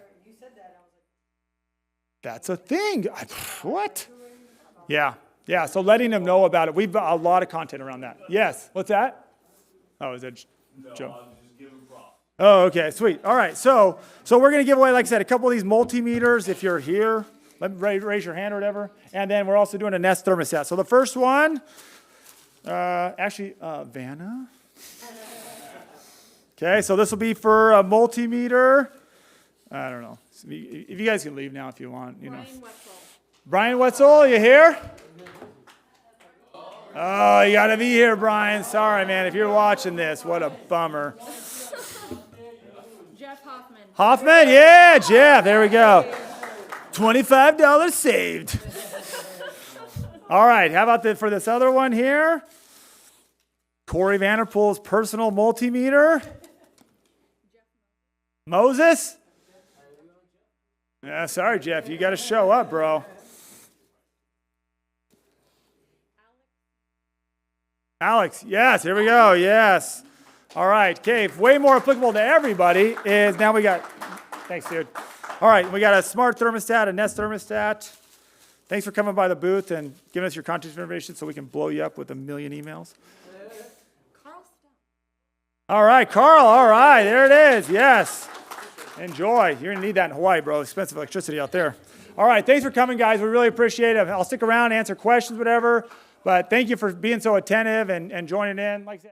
That's a thing. What? Yeah. Yeah, so letting them know about it. We've got a lot of content around that. Yes. What's that? Oh, is that Joe? Oh, okay, sweet. All right, so we're going to give away, like I said, a couple of these multimeters if you're here. Raise your hand or whatever. And then we're also doing a Nest thermostat. So the first one, Vanna. Okay, so this will be for a multimeter. I don't know. If you guys can leave now if you want. Brian Wetzel, you here? Oh, you got to be here, Brian. Sorry, man. If you're watching this, what a bummer. Hoffman, yeah, Jeff, there we go. $25 saved. All right, how about for this other one here? Cory Vanderpool's personal multimeter. Moses? Yeah, sorry, Jeff, you got to show up, bro. Alex, yes, here we go, yes. All right, okay, way more applicable to everybody is now we got, thanks, dude. All right, we got a smart thermostat, a Nest thermostat. Thanks for coming by the booth and giving us your contact information so we can blow you up with 1 million emails. All right, Carl, all right, there it is, yes. Enjoy, you're gonna need that in Hawaii, bro, expensive electricity out there. All right, thanks for coming, guys, we really appreciate it. I'll stick around, answer questions, whatever, but thank you for being so attentive and joining in. Like I said,